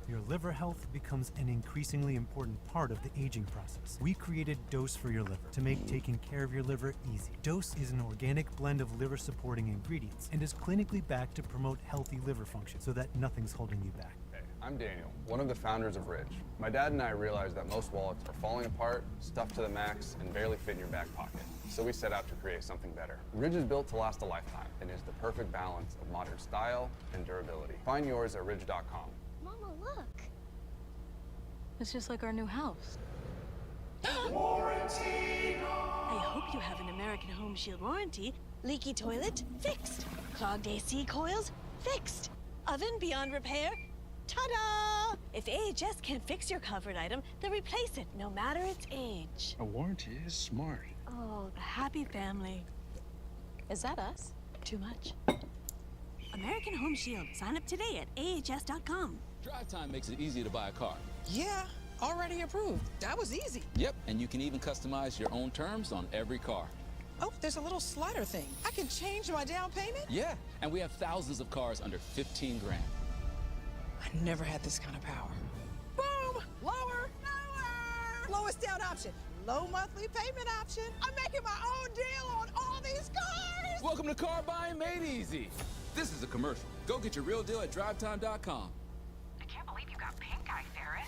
Your liver health becomes an increasingly important part of the aging process. We created Dose for your liver to make taking care of your liver easy. Dose is an organic blend of liver-supporting ingredients and is clinically backed to promote healthy liver function so that nothing's holding you back. Hey, I'm Daniel, one of the founders of Ridge. My dad and I realized that most wallets are falling apart, stuffed to the max, and barely fit in your back pocket. So we set out to create something better. Ridge is built to last a lifetime and is the perfect balance of modern style and durability. Find yours at ridge.com. Mama, look. It's just like our new house. Warranty. I hope you have an American Home Shield warranty. Leaky toilet? Fixed. Clogged AC coils? Fixed. Oven beyond repair? Ta-da! If AHS can't fix your covered item, then replace it, no matter its age. A warranty is smart. Oh, the happy family. Is that us? Too much. American Home Shield. Sign up today at AHS.com. Drive Time makes it easy to buy a car. Yeah, already approved. That was easy. Yep, and you can even customize your own terms on every car. Oh, there's a little slider thing. I can change my down payment? Yeah, and we have thousands of cars under 15 grand. I never had this kind of power. Boom! Lower! Lower! Lowest down option. Low monthly payment option. I'm making my own deal on all these cars! Welcome to Car Buying Made Easy. This is a commercial. Go get your real deal at drivetime.com. I can't believe you got pink eye, Ferris.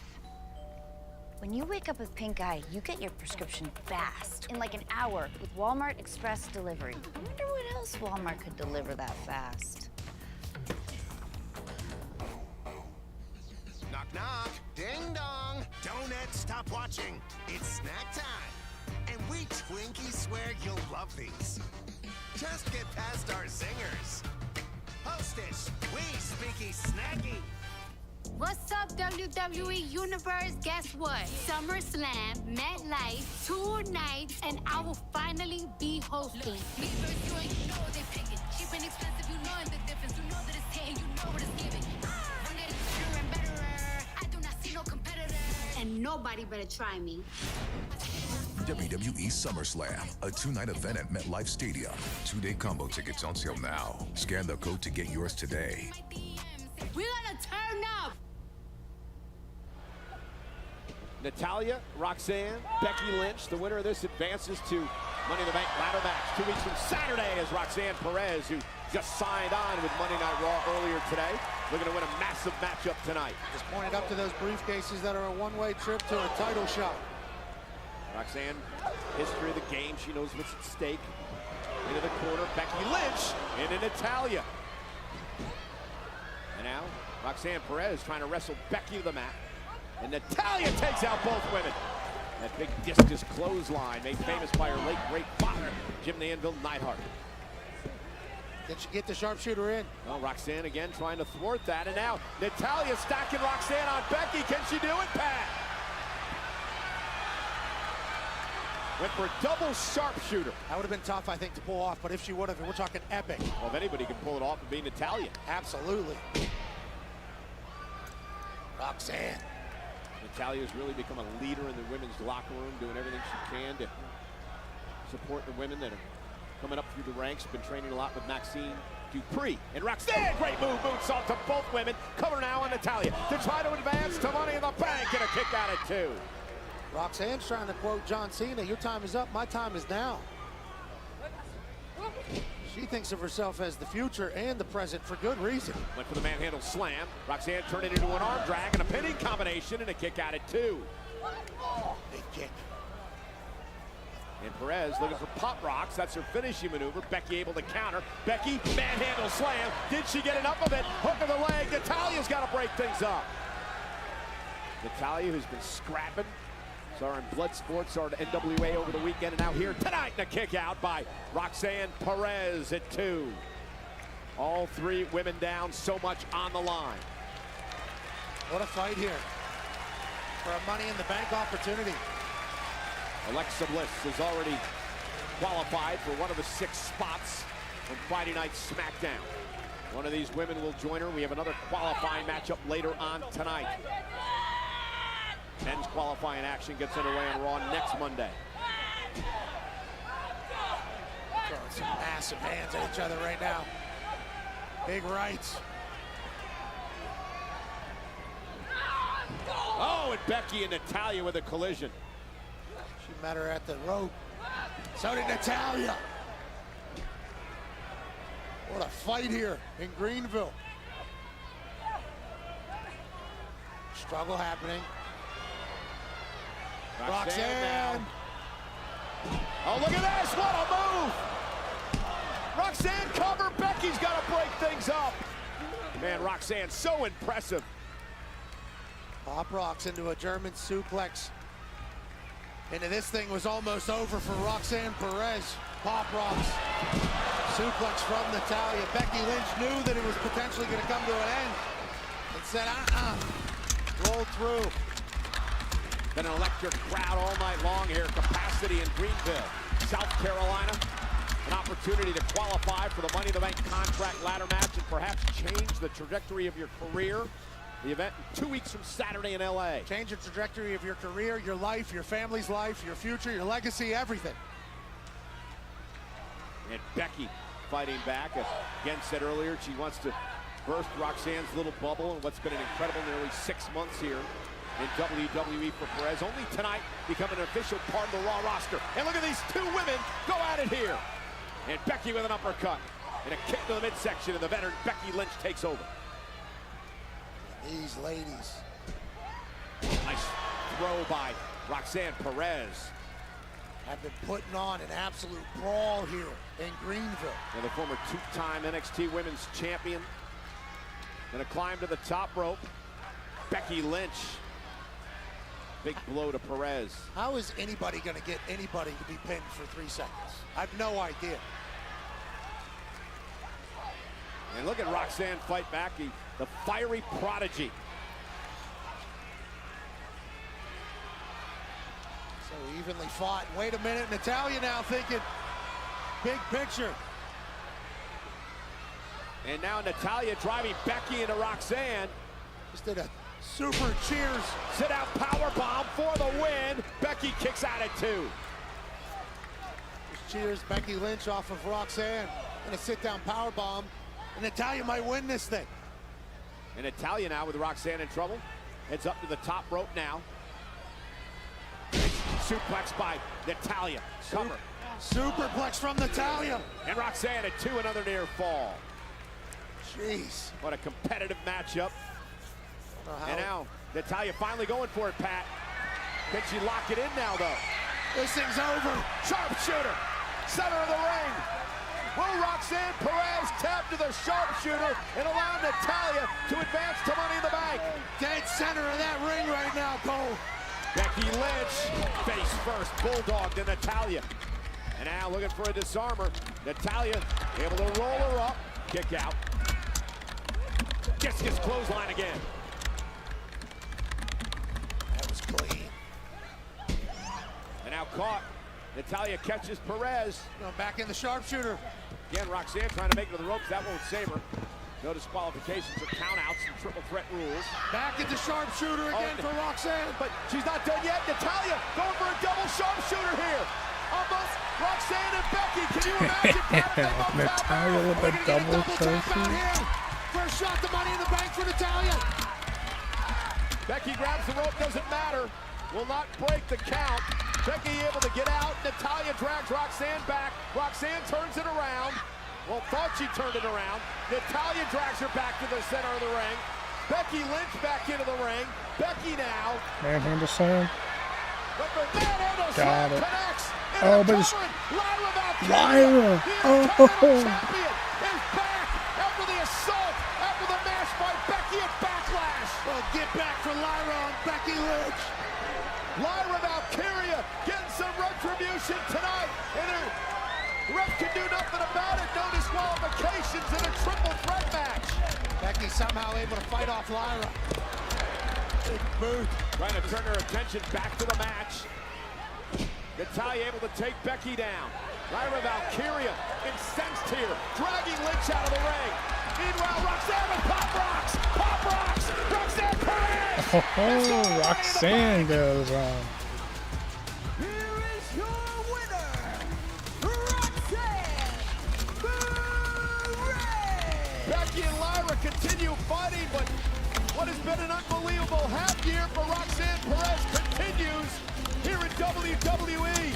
When you wake up with pink eye, you get your prescription fast, in like an hour, with Walmart Express Delivery. I wonder what else Walmart could deliver that fast. Knock, knock. Ding dong. Donut, stop watching. It's snack time. And we Twinkies swear you'll love these. Just get past our zingers. Hostess, we speaky snacky. What's up, WWE Universe? Guess what? SummerSlam, MetLife, 2 nights, and I will finally be hosting. Me versus you, and you know what they picking. Cheap and expensive, you know the difference. You know that it's hitting, you know what it's giving. One day it's better and better. I do not see no competitor. And nobody better try me. WWE SummerSlam, a 2-night event at MetLife Stadium. 2-day combo tickets on sale now. Scan the code to get yours today. We gotta better turn up. Natalya, Roxanne, Becky Lynch, the winner of this advances to Money in the Bank ladder match 2 weeks from Saturday as Roxanne Perez, who just signed on with Monday Night Raw earlier today, looking to win a massive matchup tonight. Just pointed up to those briefcases that are a one-way trip to a title shot. Roxanne, history of the game, she knows what's at stake. Into the corner, Becky Lynch, into Natalya. And now, Roxanne Perez trying to wrestle Becky to the mat. And Natalya takes out both women. That big discus clothesline made famous by her late great father, Jim the Anvil Neidhart. Can she get the sharpshooter in? Well, Roxanne again trying to thwart that. And now Natalya stacking Roxanne on Becky. Can she do it, Pat? Went for a double sharpshooter. That would have been tough, I think, to pull off, but if she would have, we're talking epic. Well, if anybody can pull it off, it'd be Natalya. Absolutely. Roxanne. Natalya's really become a leader in the women's locker room, doing everything she can to support the women that are coming up through the ranks. Been training a lot with Maxine Dupree. And Roxanne, great move, moonsault to both women. Cover now on Natalya to try to advance to Money in the Bank, and a kick out at 2. Roxanne's trying to quote John Cena, your time is up, my time is now. She thinks of herself as the future and the present for good reason. Went for the manhandle slam. Roxanne turned it into an arm drag and a pinning combination and a kick out at 2. Big kick. And Perez looking for pop rocks. That's her finishing maneuver. Becky able to counter. Becky, manhandle slam. Did she get enough of it? Hook of the leg. Natalya's got to break things up. Natalya, who's been scrapping. Saw her in Bloodsport, saw her at NWA over the weekend, and now here tonight in a kick out by Roxanne Perez at 2. All 3 women down, so much on the line. What a fight here for a Money in the Bank opportunity. Alexa Bliss has already qualified for one of the 6 spots on Friday Night SmackDown. One of these women will join her. We have another qualifying matchup later on tonight. Men's qualifying action gets underway on Raw next Monday. Throwing some massive hands at each other right now. Big rights. Oh, and Becky and Natalya with a collision. She met her at the rope. So did Natalya. What a fight here in Greenville. Struggle happening. Roxanne. Oh, look at this. What a move. Roxanne cover. Becky's got to break things up. Man, Roxanne, so impressive. Pop rocks into a German suplex. And this thing was almost over for Roxanne Perez. Pop rocks. Suplex from Natalya. Becky Lynch knew that it was potentially going to come to an end and said, roll through. Been an electric crowd all night long here. Capacity in Greenville, South Carolina. An opportunity to qualify for the Money in the Bank contract ladder match and perhaps change the trajectory of your career. The event 2 weeks from Saturday in LA. Change the trajectory of your career, your life, your family's life, your future, your legacy, everything. And Becky fighting back. Again, said earlier she wants to burst Roxanne's little bubble in what's been an incredible nearly 6 months here in WWE for Perez. Only tonight becoming an official part of the Raw roster. And look at these 2 women go at it here. And Becky with an uppercut and a kick to the midsection, and the veteran Becky Lynch takes over. These ladies. Nice throw by Roxanne Perez. Have been putting on an absolute brawl here in Greenville. And the former 2-time NXT Women's Champion. Gonna climb to the top rope. Becky Lynch. Big blow to Perez. How is anybody gonna get anybody to be pinned for 3 seconds? I have no idea. And look at Roxanne fight back, the fiery prodigy. So evenly fought. Wait a minute, Natalya now thinking big picture. And now Natalya driving Becky into Roxanne. Just did a super cheers. Sit out powerbomb for the win. Becky kicks out at 2. Just cheers Becky Lynch off of Roxanne. And a sit down powerbomb. And Natalya might win this thing. And Natalya now with Roxanne in trouble. Heads up to the top rope now. Suplex by Natalya. Cover. Superplex from Natalya. And Roxanne at 2, another near fall. Jeez. What a competitive matchup. And now Natalya finally going for it, Pat. Can she lock it in now, though? This thing's over. Sharpshooter, center of the ring. Will Roxanne Perez tap to the sharpshooter and allow Natalya to advance to Money in the Bank? Dead center of that ring right now, Cole. Becky Lynch, face first, bulldog to Natalya. And now looking for a disarmer. Natalya able to roll her up, kick out. Discus clothesline again. That was clean. And now caught. Natalya catches Perez. Back in the sharpshooter. Again, Roxanne trying to make it to the ropes. That won't save her. No disqualifications or countouts and triple threat rules. Back into sharpshooter again for Roxanne. But she's not done yet. Natalya going for a double sharpshooter here. Almost Roxanne and Becky. Can you imagine? Natalya with a double trophy. First shot to Money in the Bank for Natalya. Becky grabs the rope, doesn't matter. Will not break the count. Becky able to get out. Natalya drags Roxanne back. Roxanne turns it around. Well, thought she turned it around. Natalya drags her back to the center of the ring. Becky Lynch back into the ring. Becky now. Manhandle slam. But the manhandle Got slam it. connects. Oh, but it's Lyra. Oh. Champion is back after the assault, after the match by Becky at Backlash. Well, get back for Lyra on Becky Lynch. Lyra Valkyria getting some retribution tonight, and her ref can do nothing about it. No disqualifications in a triple threat match. Becky somehow able to fight off Lyra. Big boot. Trying to turn her attention back to the match. Natalya able to take Becky down. Lyra Valkyria incensed here, dragging Lynch out of the ring. Meanwhile, Roxanne with Pop Rocks! Pop Rocks! Roxanne Perez! Oh, Roxanne goes on. Here is your winner, Roxanne Perez! Becky and Lyra continue fighting, but what has been an unbelievable half year for Roxanne Perez continues here in WWE.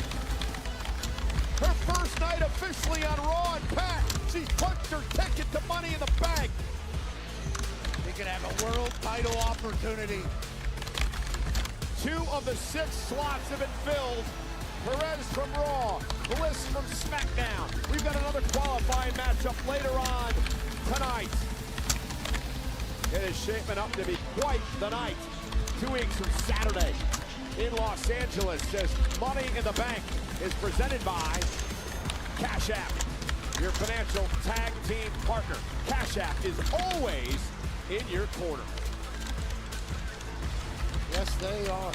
Her first night officially on Raw, and Pat, she's punched her ticket to Money in the Bank. She could have a world title opportunity. 2 of the 6 slots have been filled. Perez from Raw, Bliss from SmackDown. We've got another qualifying matchup later on tonight. It is shaping up to be quite the night. 2 weeks from Saturday in Los Angeles, as Money in the Bank is presented by Cash App, your financial tag team partner. Cash App is always in your corner. Yes, they are.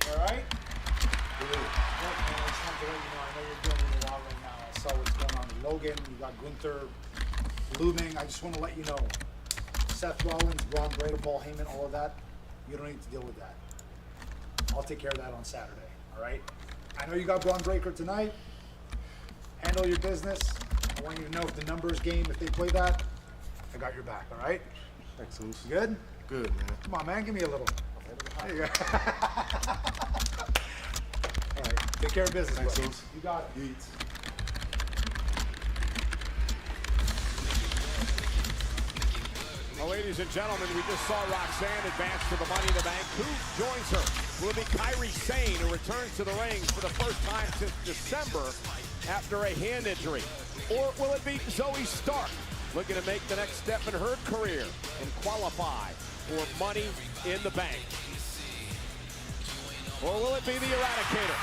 All right? I know you're doing it a lot right now. I saw what's going on with Logan. You got Gunther looming. I just want to let you know. Seth Rollins, Braun Breaker, Paul Heyman, all of that. You don't need to deal with that. I'll take care of that on Saturday. All right? I know you got Braun Breaker tonight. Handle your business. I want you to know if the numbers game, if they play that, I got your back. All right? Thanks, Luce. You good? Good, man. Come on, man. Give me a little. There you go. All right. Take care of business. Thanks, buddy. Luce. You got it. Yeets. Well, ladies and gentlemen, we just saw Roxanne advance to the Money in the Bank. Who joins her? Will it be Kairi Sane, who returns to the ring for the first time since December after a hand injury? Or will it be Zoe Stark, looking to make the next step in her career and qualify for Money in the Bank? Or will it be the Eradicator,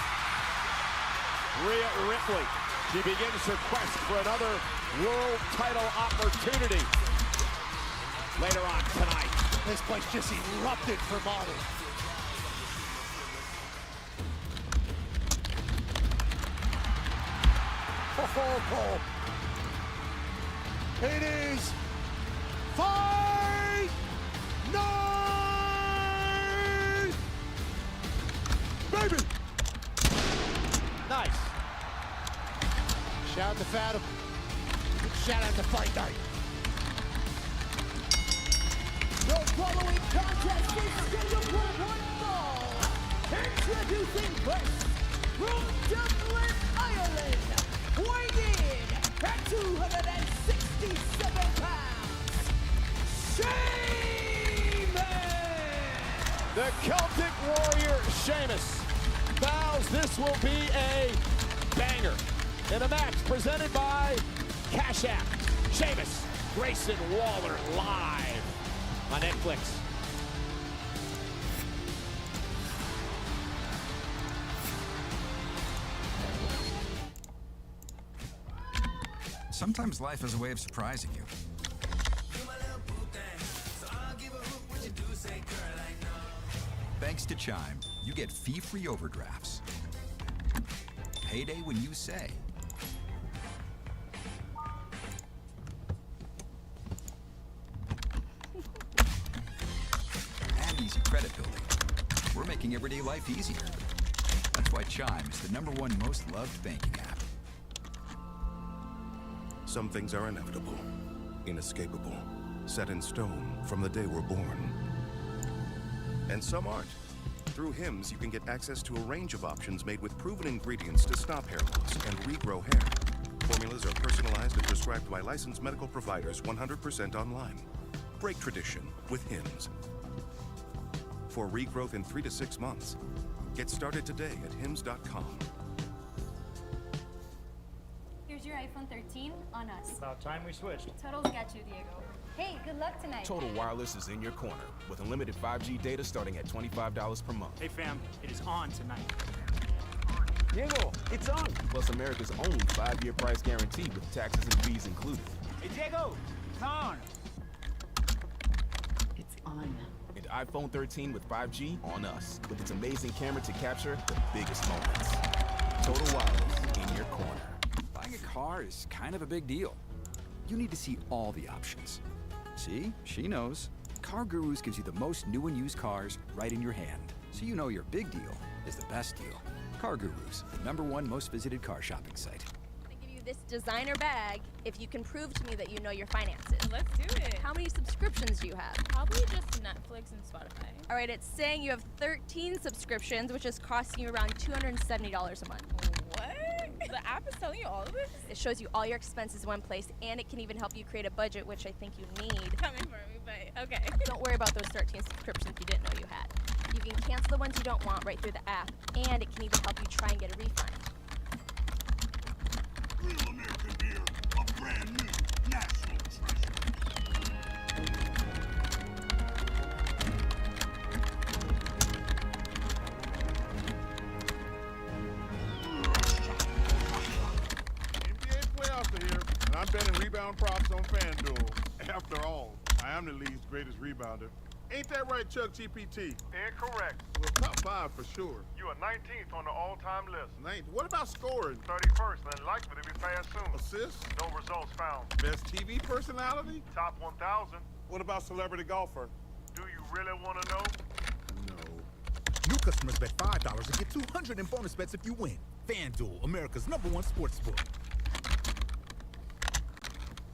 Rhea Ripley? She begins her quest for another world title opportunity later on tonight. This place just erupted for Money. Oh. It is Fight Night! Baby! laugh at him. Shout out to Fight Night. The following contest is scheduled for one fall. Introducing first, from Dublin, Ireland, weighing in at 267 pounds, Sheamus! The Celtic Warrior Sheamus vows this will be a banger in a match presented by Cash App. Sheamus, Grayson Waller live on Netflix. Sometimes life has a way of surprising you. Thanks to Chime, you get fee-free overdrafts. Payday when you say. And easy credit building. We're making everyday life easier. That's why Chime is the #1 most loved banking app. Some things are inevitable, inescapable, set in stone from the day we're born. And some aren't. Through Hims, you can get access to a range of options made with proven ingredients to stop hair loss and regrow hair. Formulas are personalized and prescribed by licensed medical providers 100% online. Break tradition with Hims. For regrowth in 3 to 6 months, get started today at hims.com. Here's your iPhone 13 on us. About time we switched. Total's got you, Diego. Hey, good luck tonight. Total Wireless is in your corner with unlimited 5G data starting at $25 per month. Hey fam, it is on tonight. Diego, it's on. Plus America's only 5-year price guarantee with taxes and fees included. Hey Diego, it's on. It's on. And iPhone 13 with 5G on us with its amazing camera to capture the biggest moments. Total Wireless in your corner. Buying a car is kind of a big deal. You need to see all the options. See? She knows. Car Gurus gives you the most new and used cars right in your hand. So you know your big deal is the best deal. Car Gurus, the #1 most visited car shopping site. I give you this designer bag if you can prove to me that you know your finances. Let's do it. How many subscriptions do you have? Probably just Netflix and Spotify. All right, it's saying you have 13 subscriptions, which is costing you around $270 a month. What? The app is telling you all of this? It shows you all your expenses in one place, and it can even help you create a budget, which I think you need. Coming for me, but okay. Don't worry about those 13 subscriptions you didn't know you had. You can cancel the ones you don't want right through the app, and it can even help you try and get a refund. Real American beer, a brand new national treasure. NBA playoffs are here, and I'm betting rebound props on FanDuel. After all, I am the league's greatest rebounder. Ain't that right, Chuck GPT? Incorrect. Well, top 5 for sure. You are 19th on the all-time list. What about scoring? 31st and likely to be passed soon. Assists? No results found. Best TV personality? Top 1,000. What about celebrity golfer? Do you really want to know? No. New customers bet $5 and get $200 in bonus bets if you win. FanDuel, America's #1 sportsbook.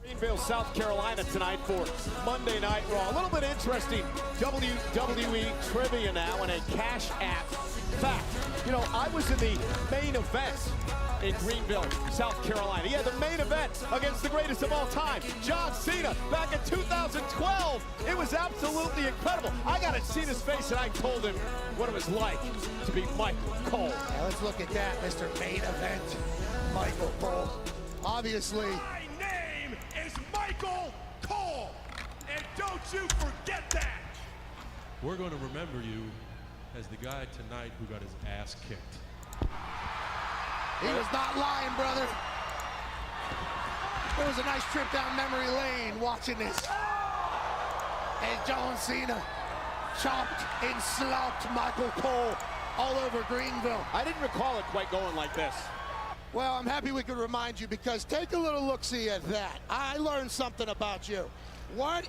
Greenville, South Carolina tonight for Monday Night Raw. A little bit interesting WWE trivia now and a Cash App fact. You know, I was in the main event in Greenville, South Carolina. Yeah, the main event against the greatest of all time, John Cena, back in 2012. It was absolutely incredible. I got to see his face and I told him what it was like to be Michael Cole. Now let's look at that, Mr. Main Event, Michael Cole. Obviously, Is Michael Cole, and don't you forget that. We're going to remember you as the guy tonight who got his ass kicked. he was not lying, brother. It was a nice trip down memory lane watching this. As John Cena chopped and slopped Michael Cole all over Greenville. I didn't recall it quite going like this. Well, I'm happy we could remind you because take a little look-see at that. I learned something about you.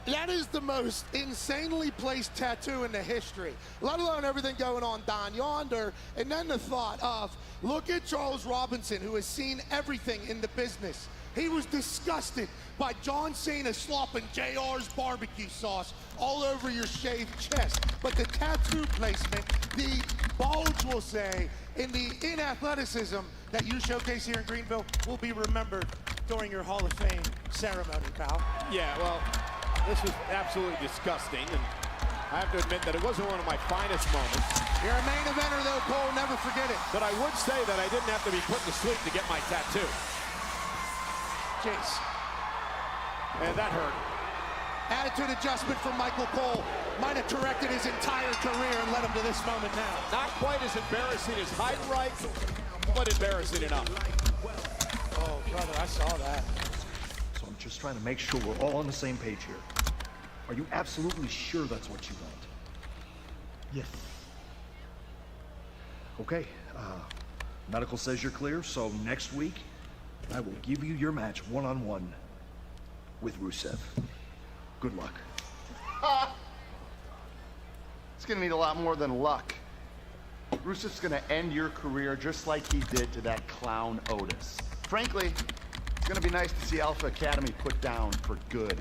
That is the most insanely placed tattoo in the history, let alone everything going on down yonder. And then the thought of, look at Charles Robinson, who has seen everything in the business. He was disgusted by John Cena slopping JR's barbecue sauce all over your shaved chest. But the tattoo placement, the bulge, we'll say, and the inathleticism that you showcase here in Greenville will be remembered during your Hall of Fame ceremony, pal. Yeah, well, this was absolutely disgusting, and I have to admit that it wasn't one of my finest moments. You're a main eventer, though, Cole. Never forget it. But I would say that I didn't have to be put to sleep to get my tattoo. Jace. And that hurt. Attitude adjustment from Michael Cole. Might have directed his entire career and led him to this moment now. Not quite as embarrassing as Heidenreich, but embarrassing enough. Oh, brother, I saw that. So I'm just trying to make sure we're all on the same page here. Are you absolutely sure that's what you want? Yes. Okay, medical says you're clear, so next week, I will give you your match one-on-one with Rusev. Good luck. It's gonna need a lot more than luck. Rusev's gonna end your career just like he did to that clown Otis. Frankly, it's gonna be nice to see Alpha Academy put down for good.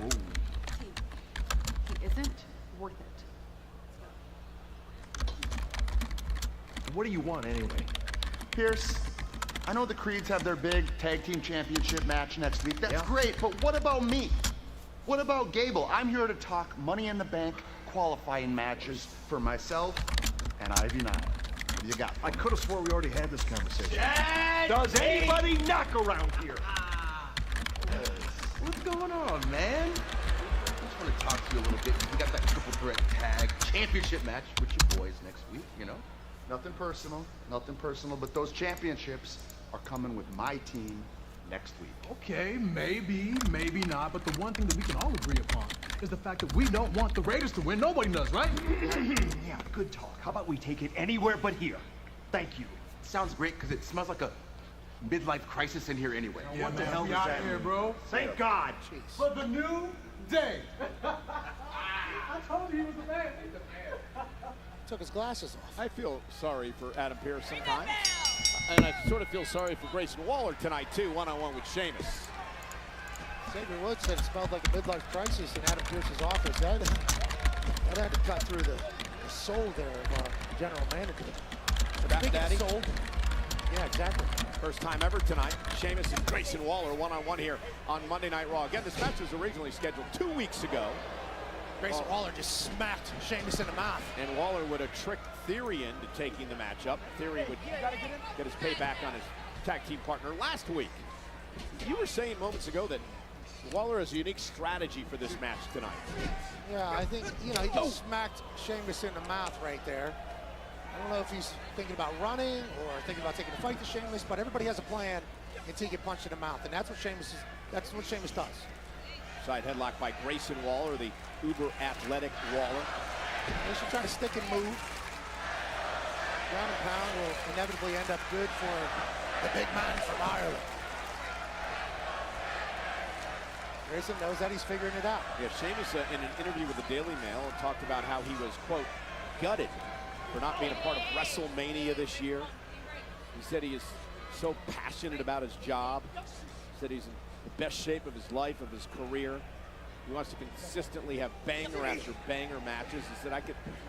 He isn't worth it. What do you want anyway? Pierce, I know the Creeds have their big tag team championship match next week. That's great, but what about me? What about Gable? I'm here to talk Money in the Bank qualifying matches for myself and Ivy Nile. What do you got? I could have swore we already had this conversation. Does anybody knock around here? What's going on, man? I just want to talk to you a little bit. We got that triple threat tag championship match with your boys next week, you know? Nothing personal, but those championships are coming with my team next week. Okay, maybe not, but the one thing that we can all agree upon is the fact that we don't want the Raiders to win. Nobody does, right? Yeah, good talk. How about we take it anywhere but here? Thank you. Sounds great because it smells like a midlife crisis in here anyway. Yeah, what the hell does that mean, bro? Thank God. For the new day. I told you he was the man. He's the man. Took his glasses off. I feel sorry for Adam Pearce sometimes. And I sort of feel sorry for Grayson Waller tonight, too, one-on-one with Sheamus. Xavier Woods said it smelled like a midlife crisis in Adam Pearce's office. That had to cut through the soul there of our general manager. That daddy? Soul. Yeah, exactly. First time ever tonight. Sheamus and Grayson Waller one-on-one here on Monday Night Raw. Again, this match was originally scheduled 2 weeks ago. Grayson Waller just smacked Sheamus in the mouth. And Waller would have tricked Theory into taking the matchup. Theory would get his payback on his tag team partner last week. You were saying moments ago that Waller has a unique strategy for this match tonight. Yeah, I think, he just smacked Sheamus in the mouth right there. I don't know if he's thinking about running or thinking about taking a fight to Sheamus, but everybody has a plan until you get punched in the mouth, and that's what Sheamus does. Side headlock by Grayson Waller, the uber athletic Waller. They should try to stick and move. Ground and pound will inevitably end up good for the big man from Ireland. Grayson knows that he's figuring it out. Yeah, Sheamus in an interview with the Daily Mail talked about how he was, quote, gutted for not being a part of WrestleMania this year. He said he is so passionate about his job. He said he's in the best shape of his life, of his career. He wants to consistently have banger after banger matches. He said,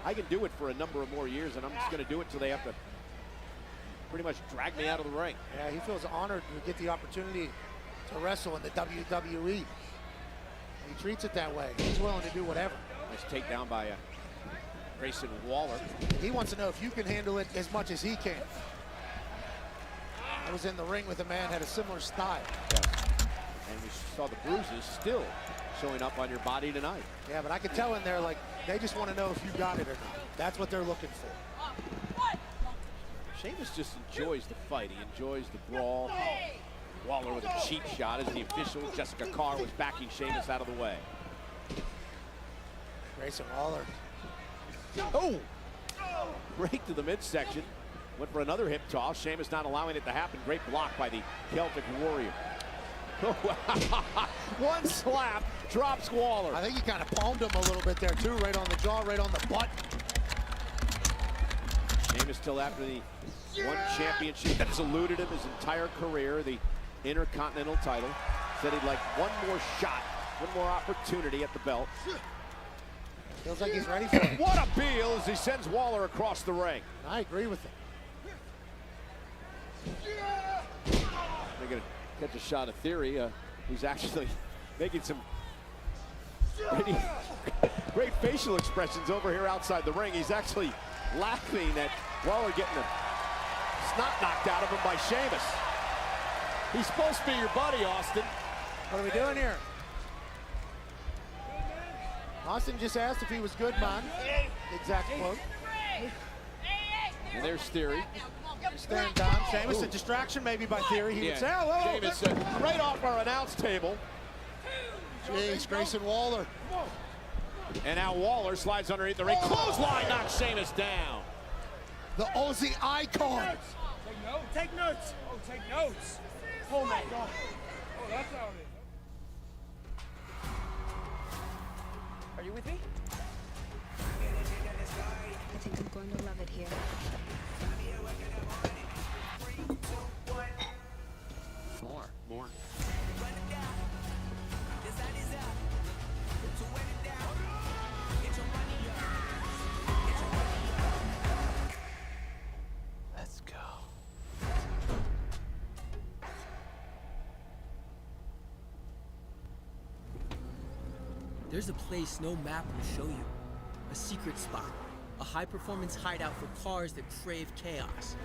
I can do it for a number of more years, and I'm just going to do it till they have to pretty much drag me out of the ring. Yeah, he feels honored to get the opportunity to wrestle in the WWE. He treats it that way. He's willing to do whatever. Nice takedown by Grayson Waller. He wants to know if you can handle it as much as he can. I was in the ring with a man had a similar style. Yes. And we saw the bruises still showing up on your body tonight. Yeah, but I could tell in there, like, they just want to know if you got it or not. That's what they're looking for. Sheamus just enjoys the fight. He enjoys the brawl. Waller with a cheap shot as the official, Jessica Carr, was backing Sheamus out of the way. Grayson Waller. Oh! Right to the midsection. Went for another hip toss. Sheamus not allowing it to happen. Great block by the Celtic Warrior. One slap drops Waller. I think he kind of palmed him a little bit there too, right on the jaw, right on the butt. Sheamus still after the one championship that has eluded him his entire career, the Intercontinental title. Said he'd like one more shot, one more opportunity at the belt. Feels like he's ready for it. What a Beal as he sends Waller across the ring. I agree with him. They're going to catch a shot of Theory, who's actually making some great facial expressions over here outside the ring. He's actually laughing at Waller getting a snot knocked out of him by Sheamus. He's supposed to be your buddy, Austin. What are we doing here? Austin just asked if he was good, man. Exact quote. And there's Theory. Staring down. Sheamus, a distraction maybe by Theory. He would say, oh, whoa. Sheamus right off our announce table. Jeez, Grayson Waller. And now Waller slides underneath the ring. Clothesline knocks Sheamus down. The Aussie icon. Take notes. Oh, take notes. Oh my God. Oh, that's how it is. Are you with me? I think I'm going to love it here. More. Let's go. There's a place no map will show you. A secret spot. A high-performance hideout for cars that crave chaos.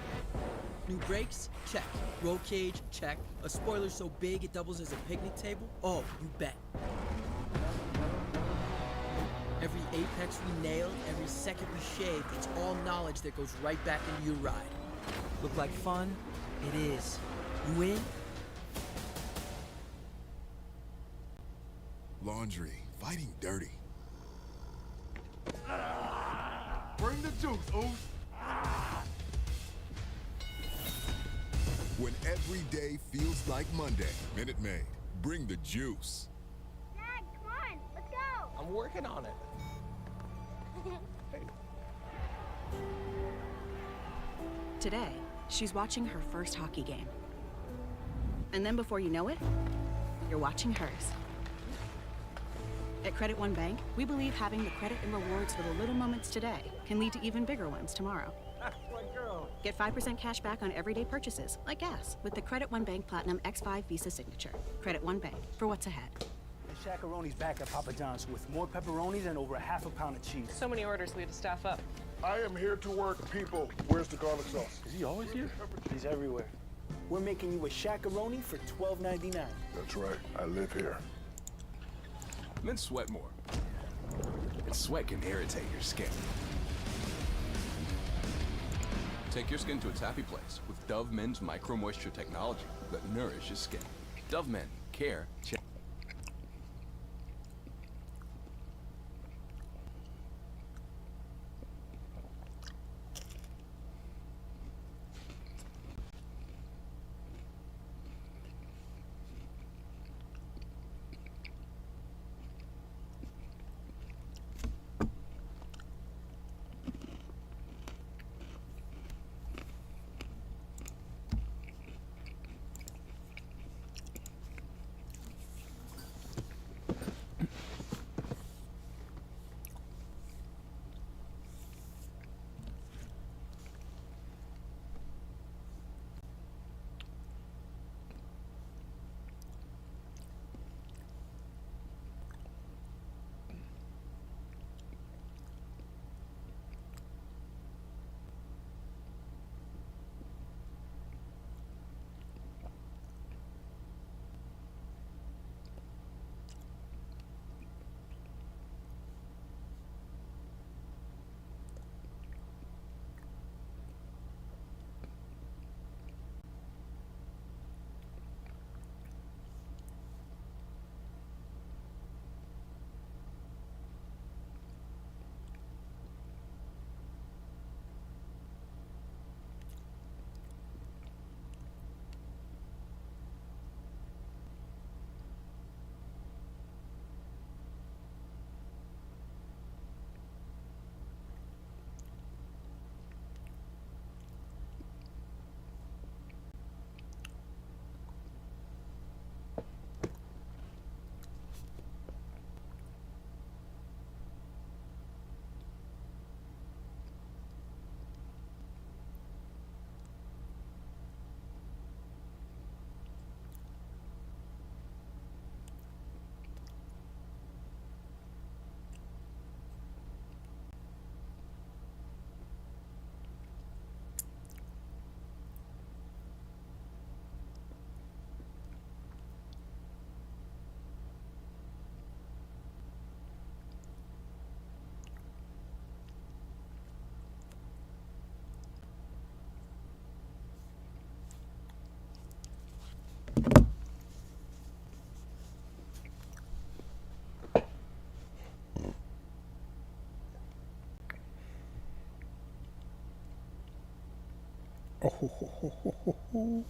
New brakes? Check. Roll cage? Check. A spoiler so big it doubles as a picnic table? Oh, you bet. Every apex we nailed, every second we shaved, it's all knowledge that goes right back into your ride. Look like fun? It is. You in? Laundry. Fighting dirty. Bring the juice, Oos. When every day feels like Monday, Minute Maid. Bring the juice. Dad, come on, let's go. I'm working on it. Today, she's watching her first hockey game. And then before you know it, you're watching hers. At Credit One Bank, we believe having the credit and rewards for the little moments today can lead to even bigger ones tomorrow. Get 5% cash back on everyday purchases, like gas, with the Credit One Bank Platinum X5 Visa Signature. Credit One Bank, for what's ahead. The Shaq-a-Roni's back at Papa John's with more pepperonis and over a half a pound of cheese. So many orders, we had to staff up. I am here to work, people. Where's the garlic sauce? Is he always here? He's everywhere. We're making you a Shaq-a-Roni for $12.99. That's right. I live here. Men sweat more. And sweat can irritate your skin. Take your skin to its happy place with Dove Men's Micro Moisture technology that nourishes skin. Dove Men. Care. Check. Oh, ho, ho, ho, ho, ho, ho.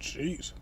Jeez.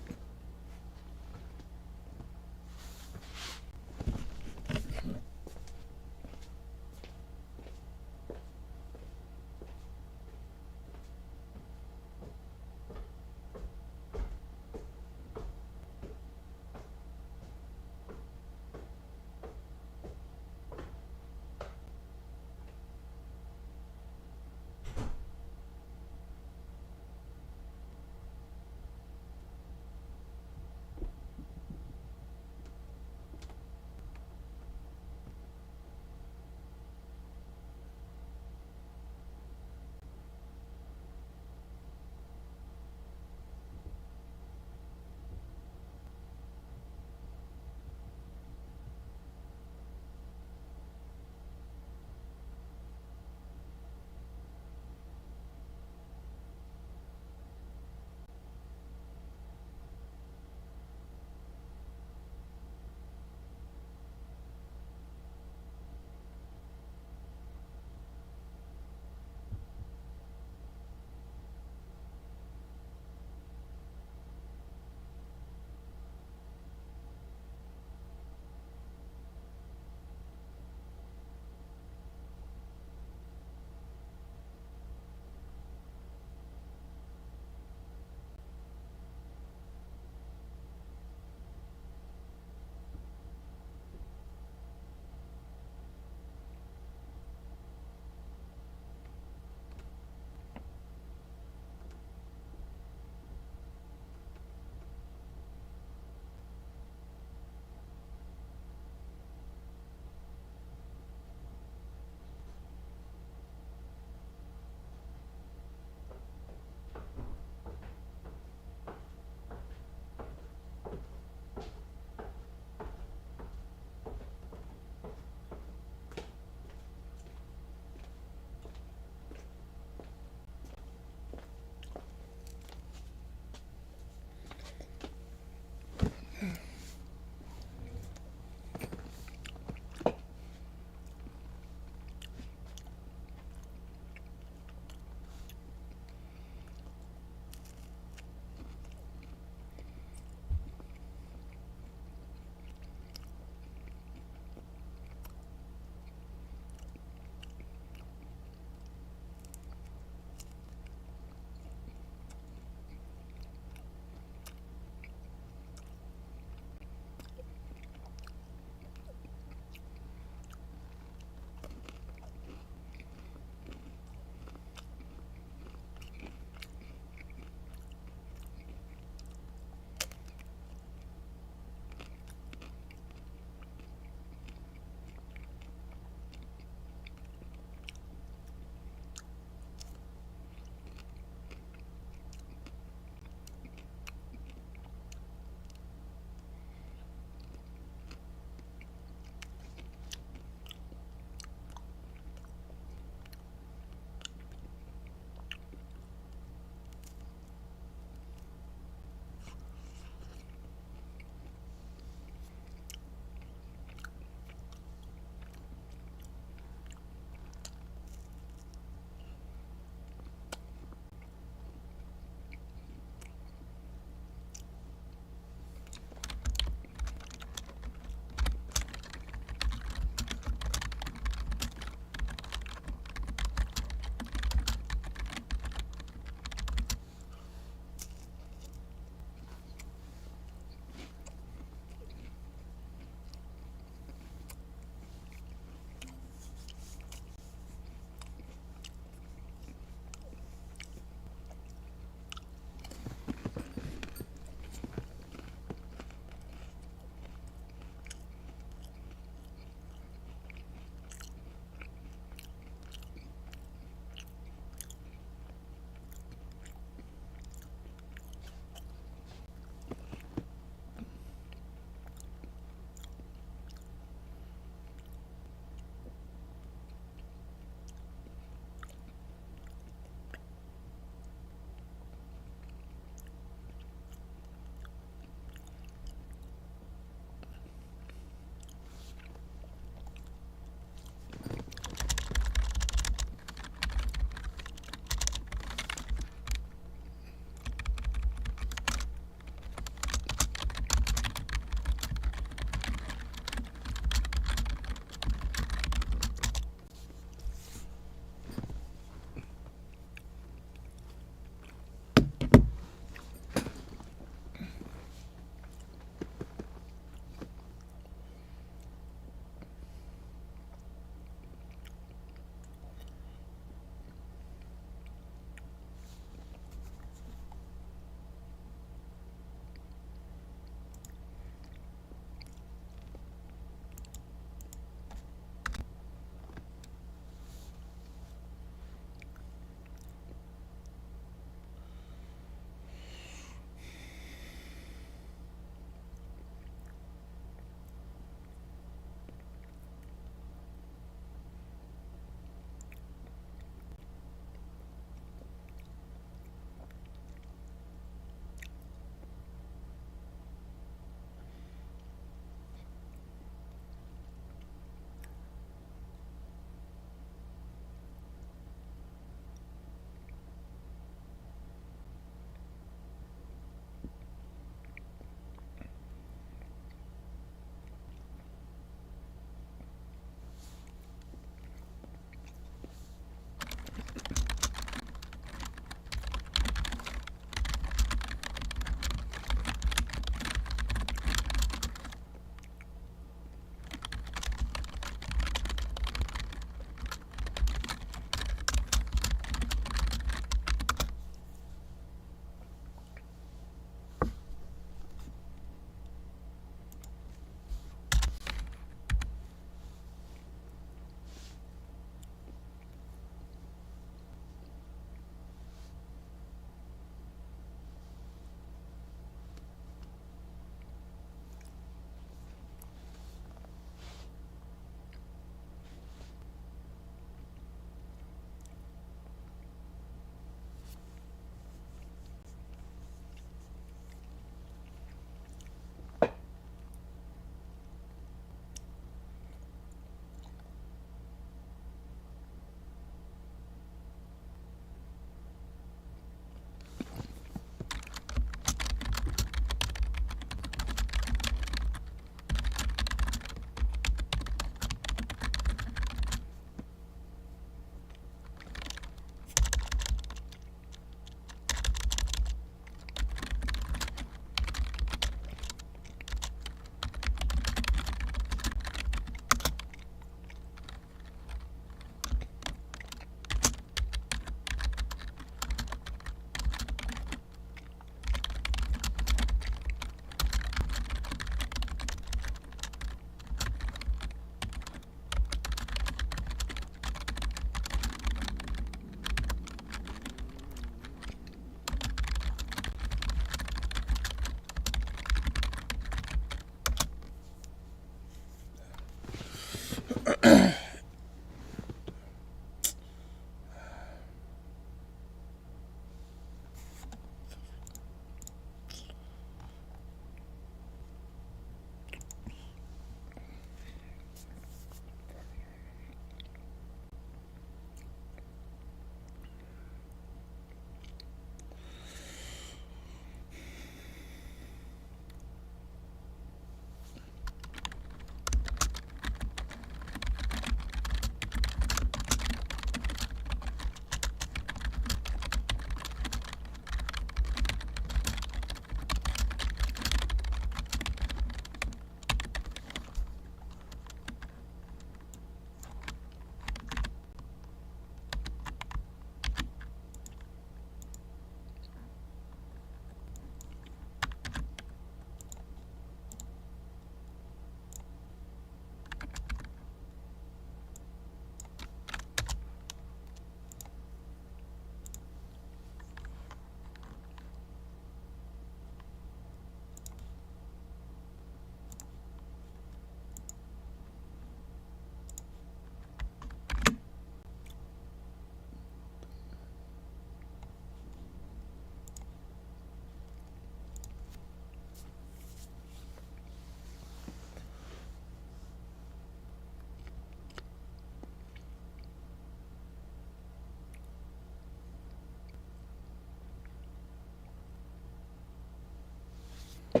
Oh.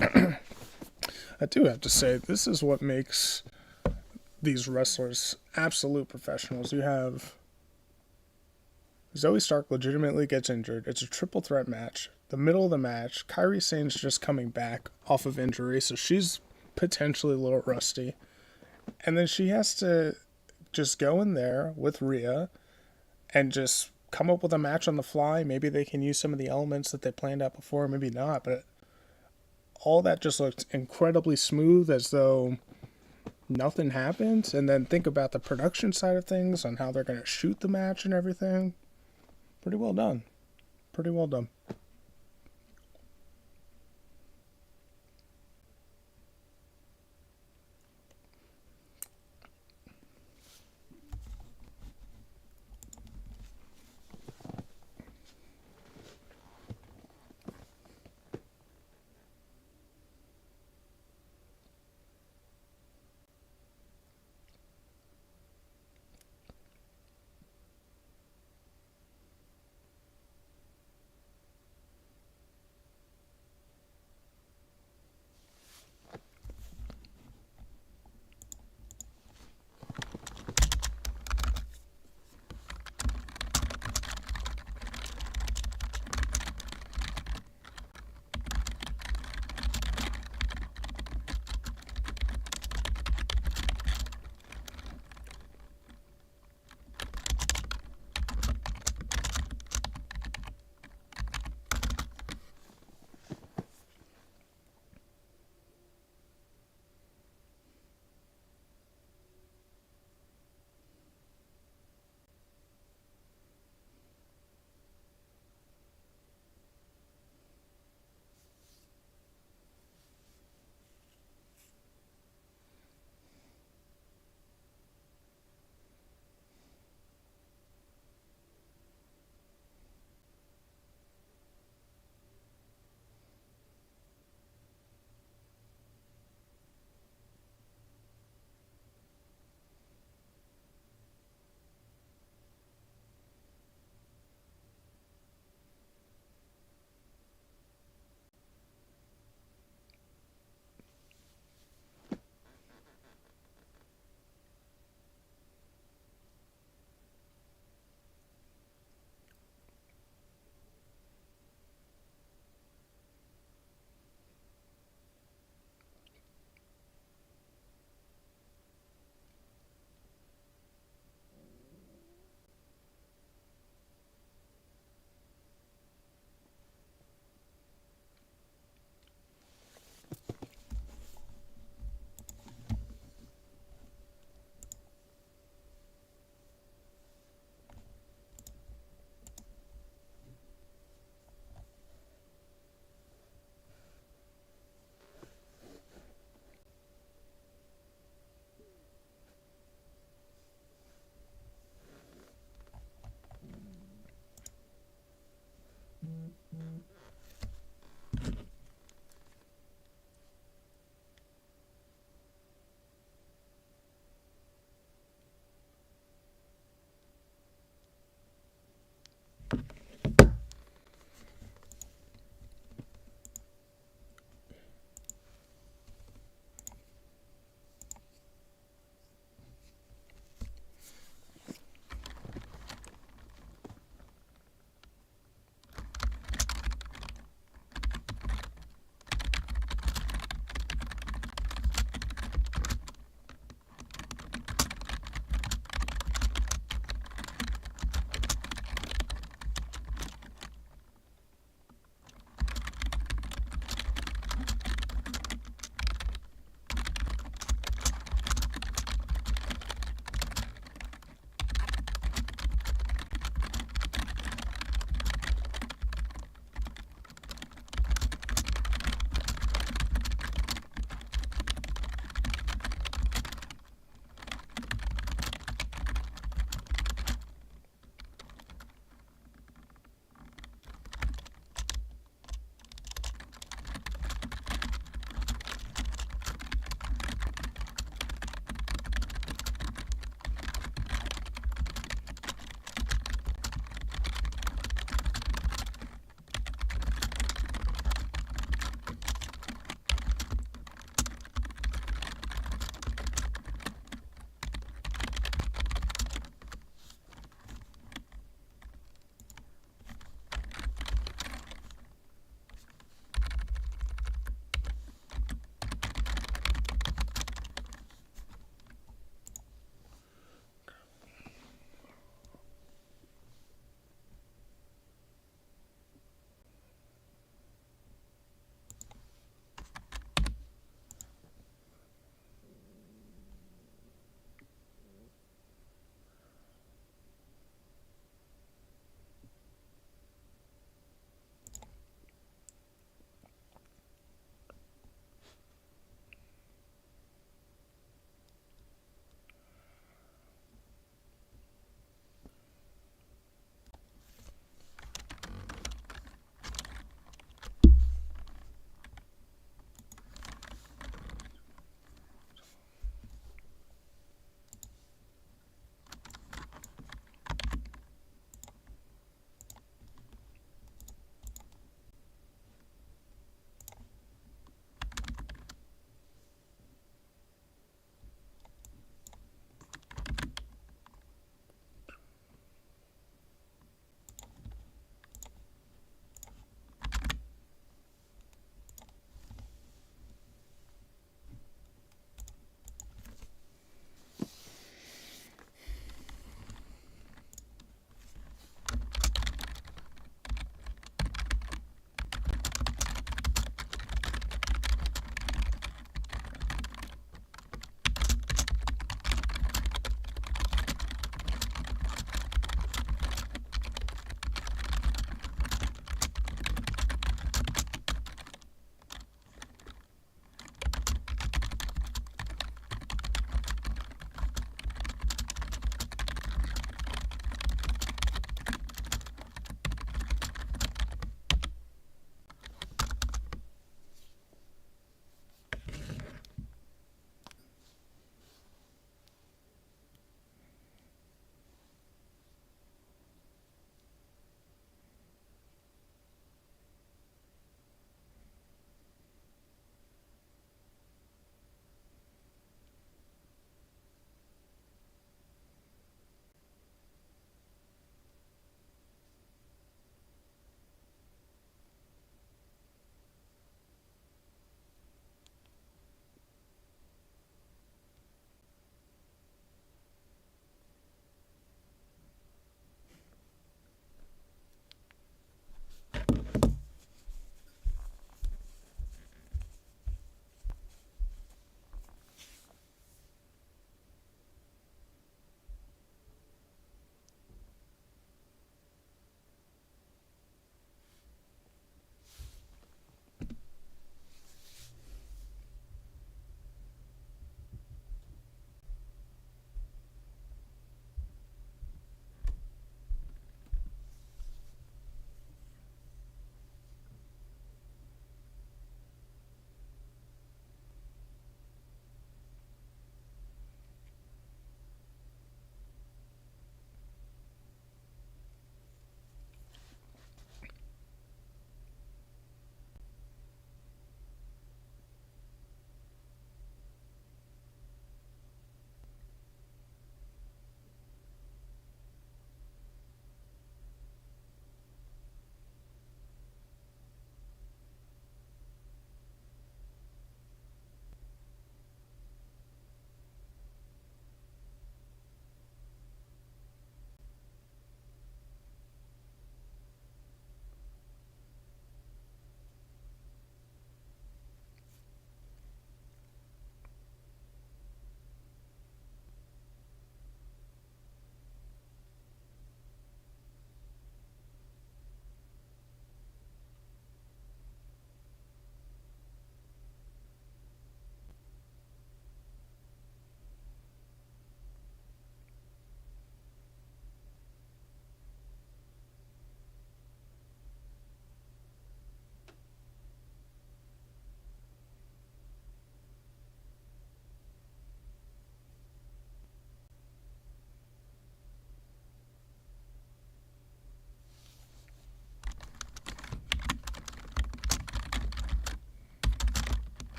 I do have to say, this is what makes these wrestlers absolute professionals. You have Zoe Stark legitimately gets injured. It's a triple threat match. The middle of the match, Kairi Sane's just coming back off of injury, so she's potentially a little rusty. And then she has to just go in there with Rhea and just come up with a match on the fly. Maybe they can use some of the elements that they planned out before, maybe not, but all that just looked incredibly smooth, as though nothing happened. And then think about the production side of things, on how they're going to shoot the match and everything. Pretty well done. Pretty well done.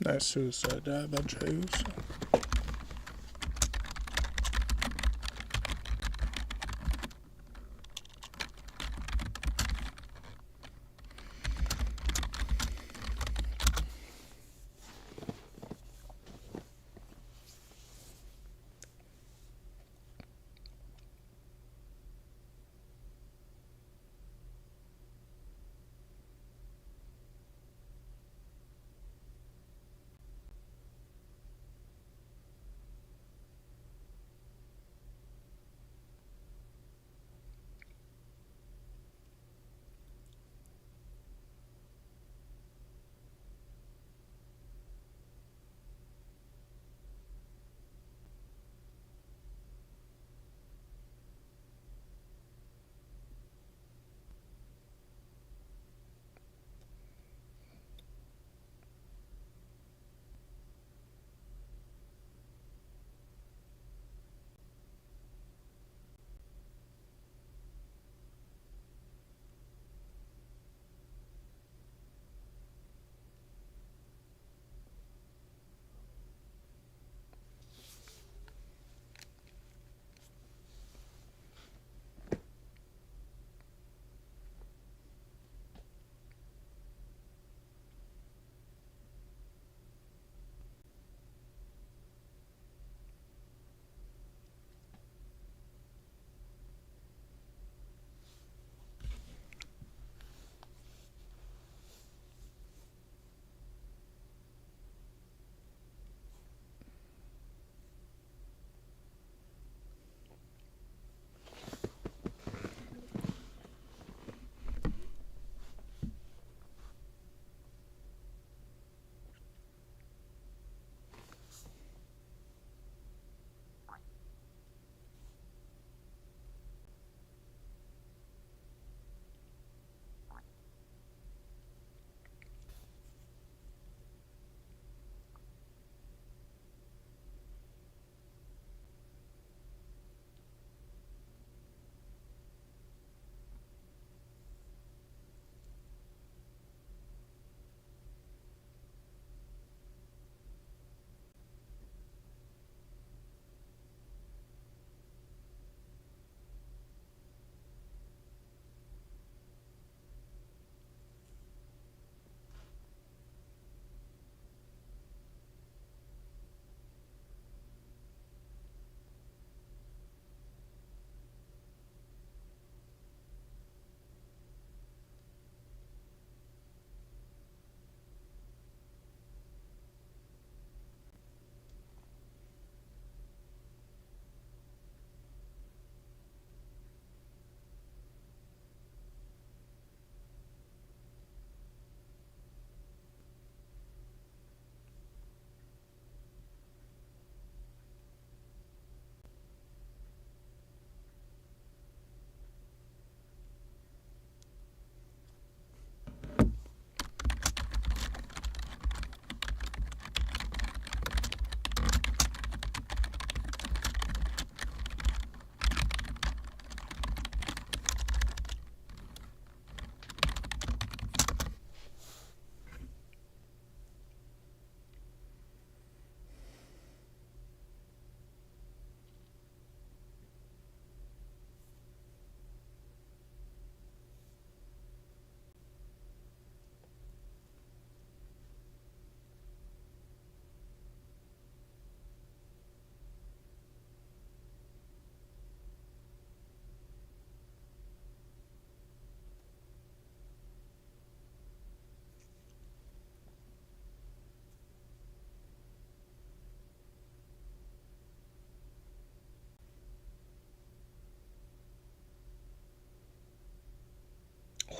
Nice suicide dive by Juice.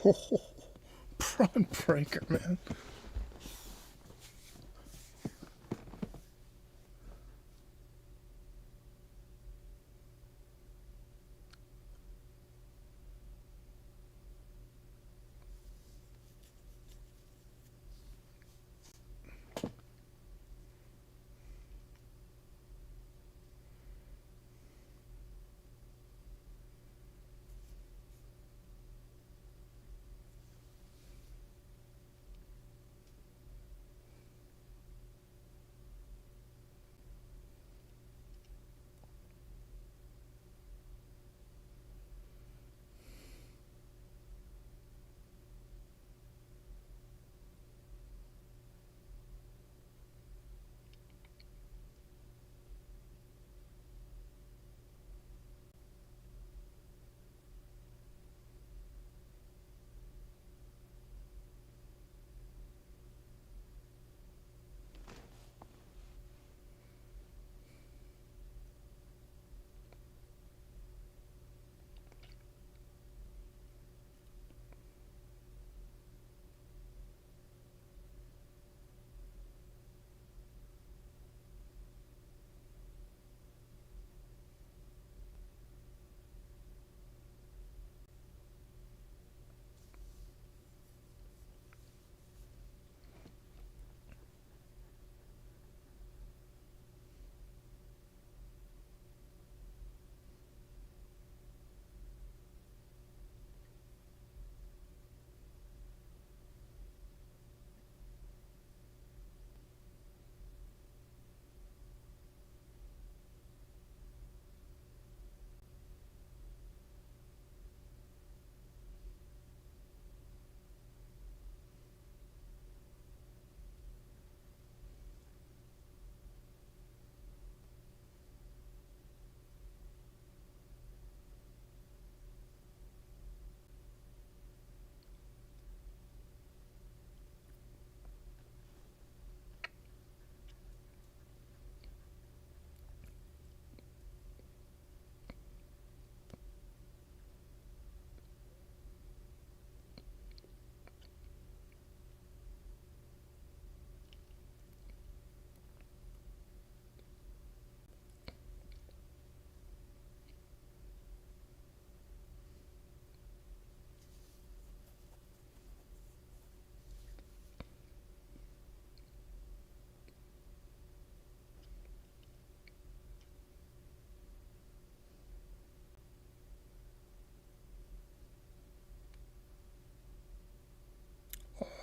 Oh, Braun Breaker, man.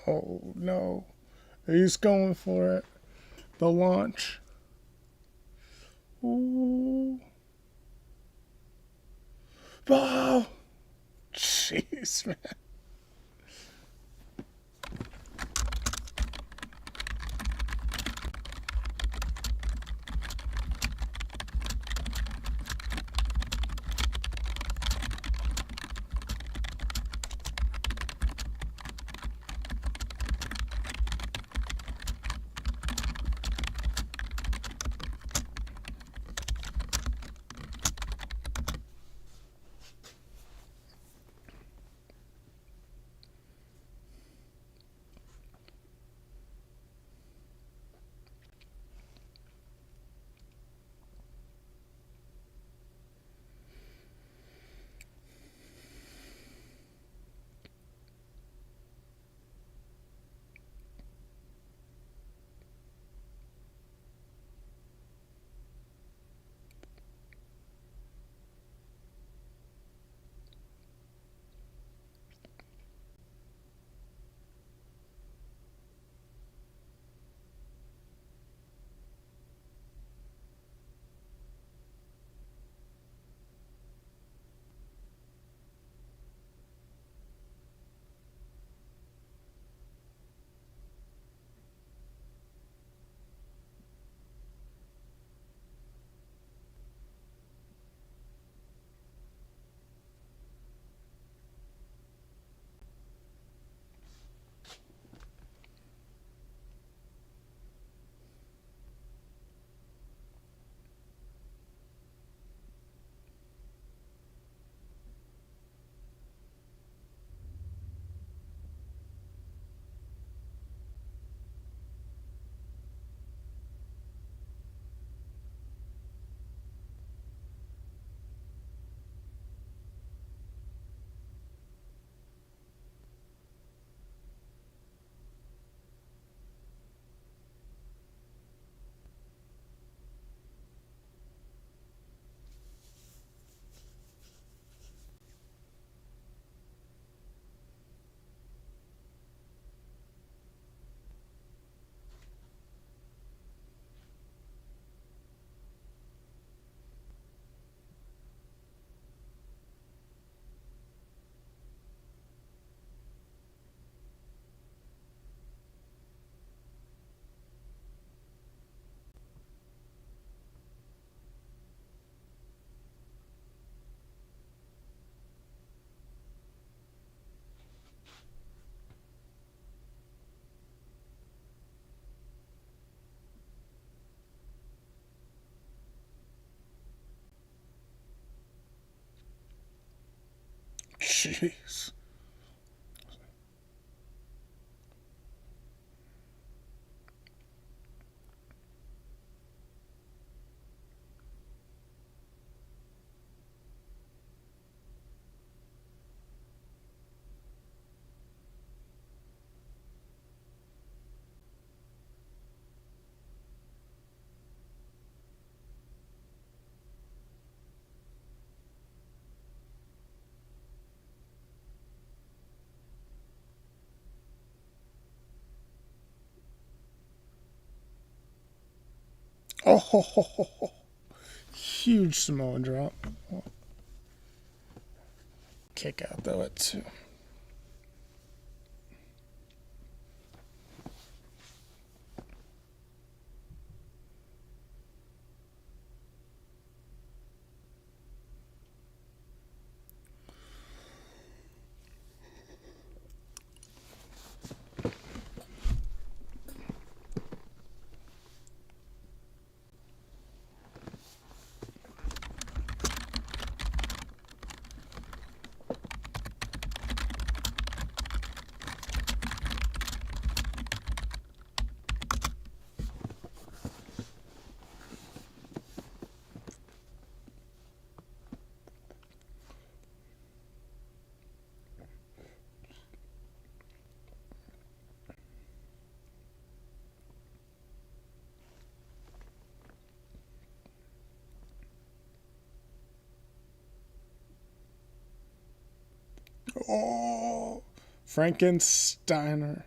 Oh, no. He's going for it. The launch. Ooh. Oh! Jeez, man. Jeez. Oh, huge Samoan drop. Kick out though at 2. Oh, Frankensteiner.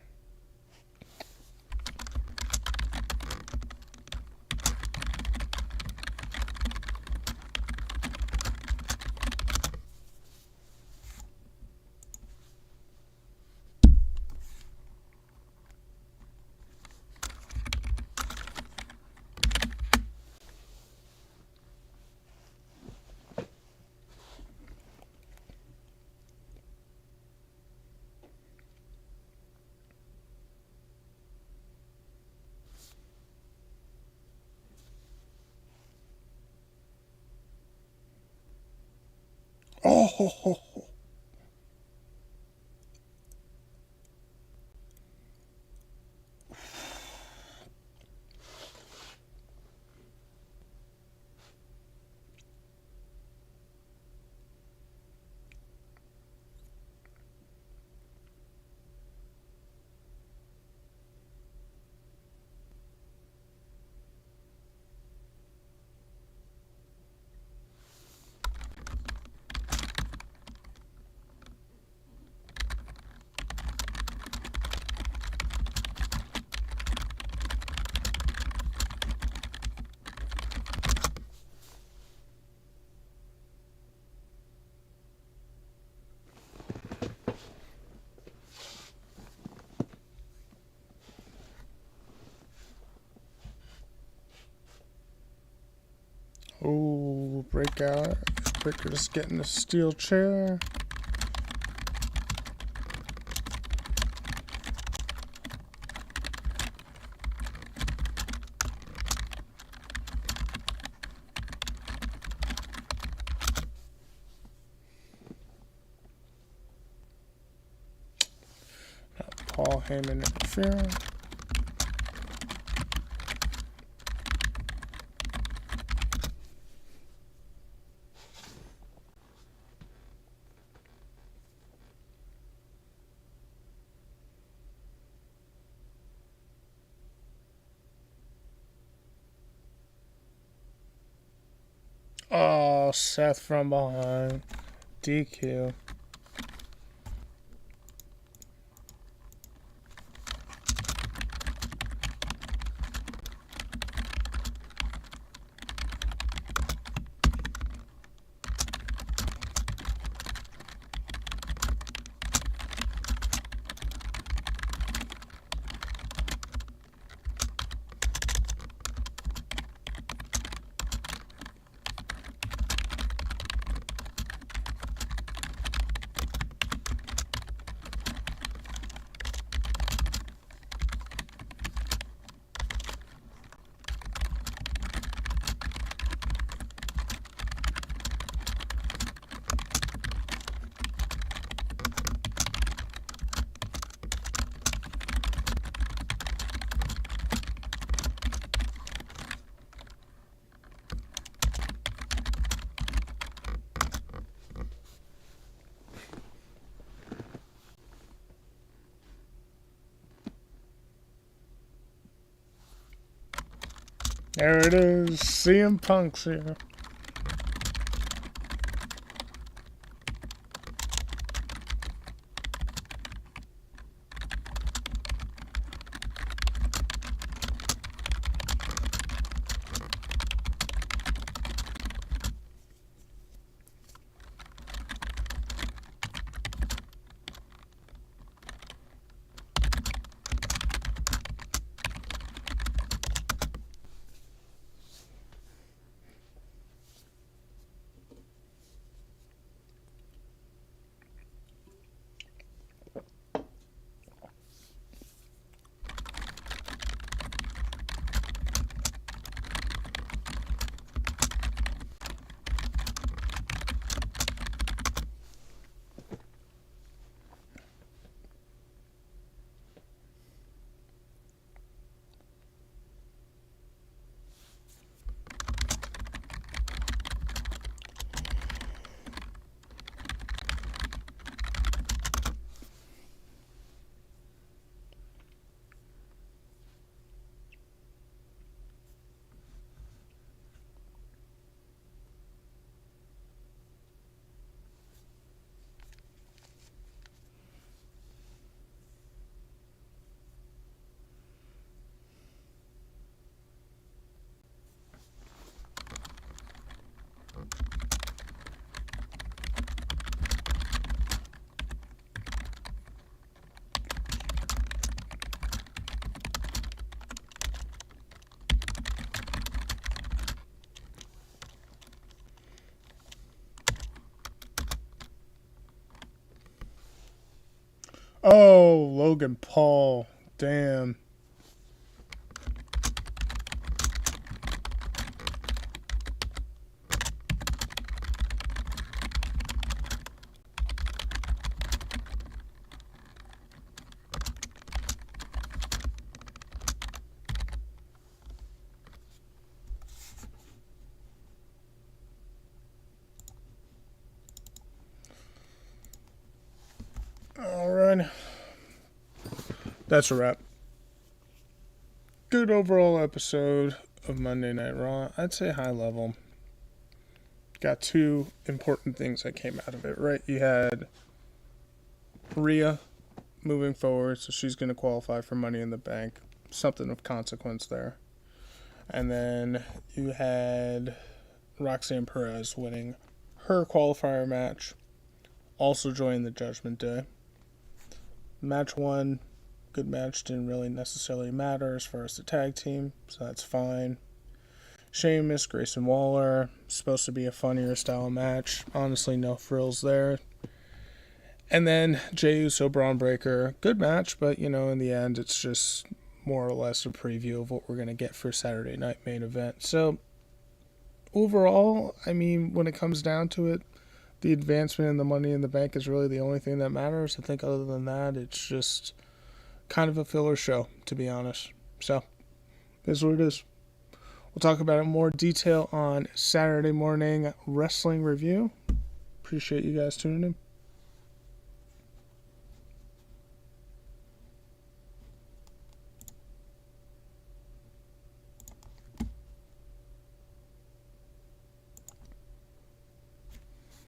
Oh, breakout. Breaker just getting a steel chair. Paul Heyman interfering. Oh, Seth from behind. DQ. There it is. CM Punk's here. Oh, Logan Paul. Damn. All right. That's a wrap. Good overall episode of Monday Night Raw. I'd say high level. Got two important things that came out of it, right? You had Rhea moving forward, so she's going to qualify for Money in the Bank. Something of consequence there. And then you had Roxanne Perez winning her qualifier match, also joining the Judgment Day. Match 1, good match, didn't really necessarily matter as far as the tag team, so that's fine. Sheamus, Grayson Waller, supposed to be a funnier style match. Honestly, no frills there. And then Jey Uso, Braun Breaker, good match, but in the end, it's just more or less a preview of what we're going to get for Saturday night main event. So, overall, when it comes down to it, the advancement in the Money in the Bank is really the only thing that matters. I think other than that, it's just kind of a filler show, to be honest. So, here's what it is. We'll talk about it in more detail on Saturday morning wrestling review. Appreciate you guys tuning in.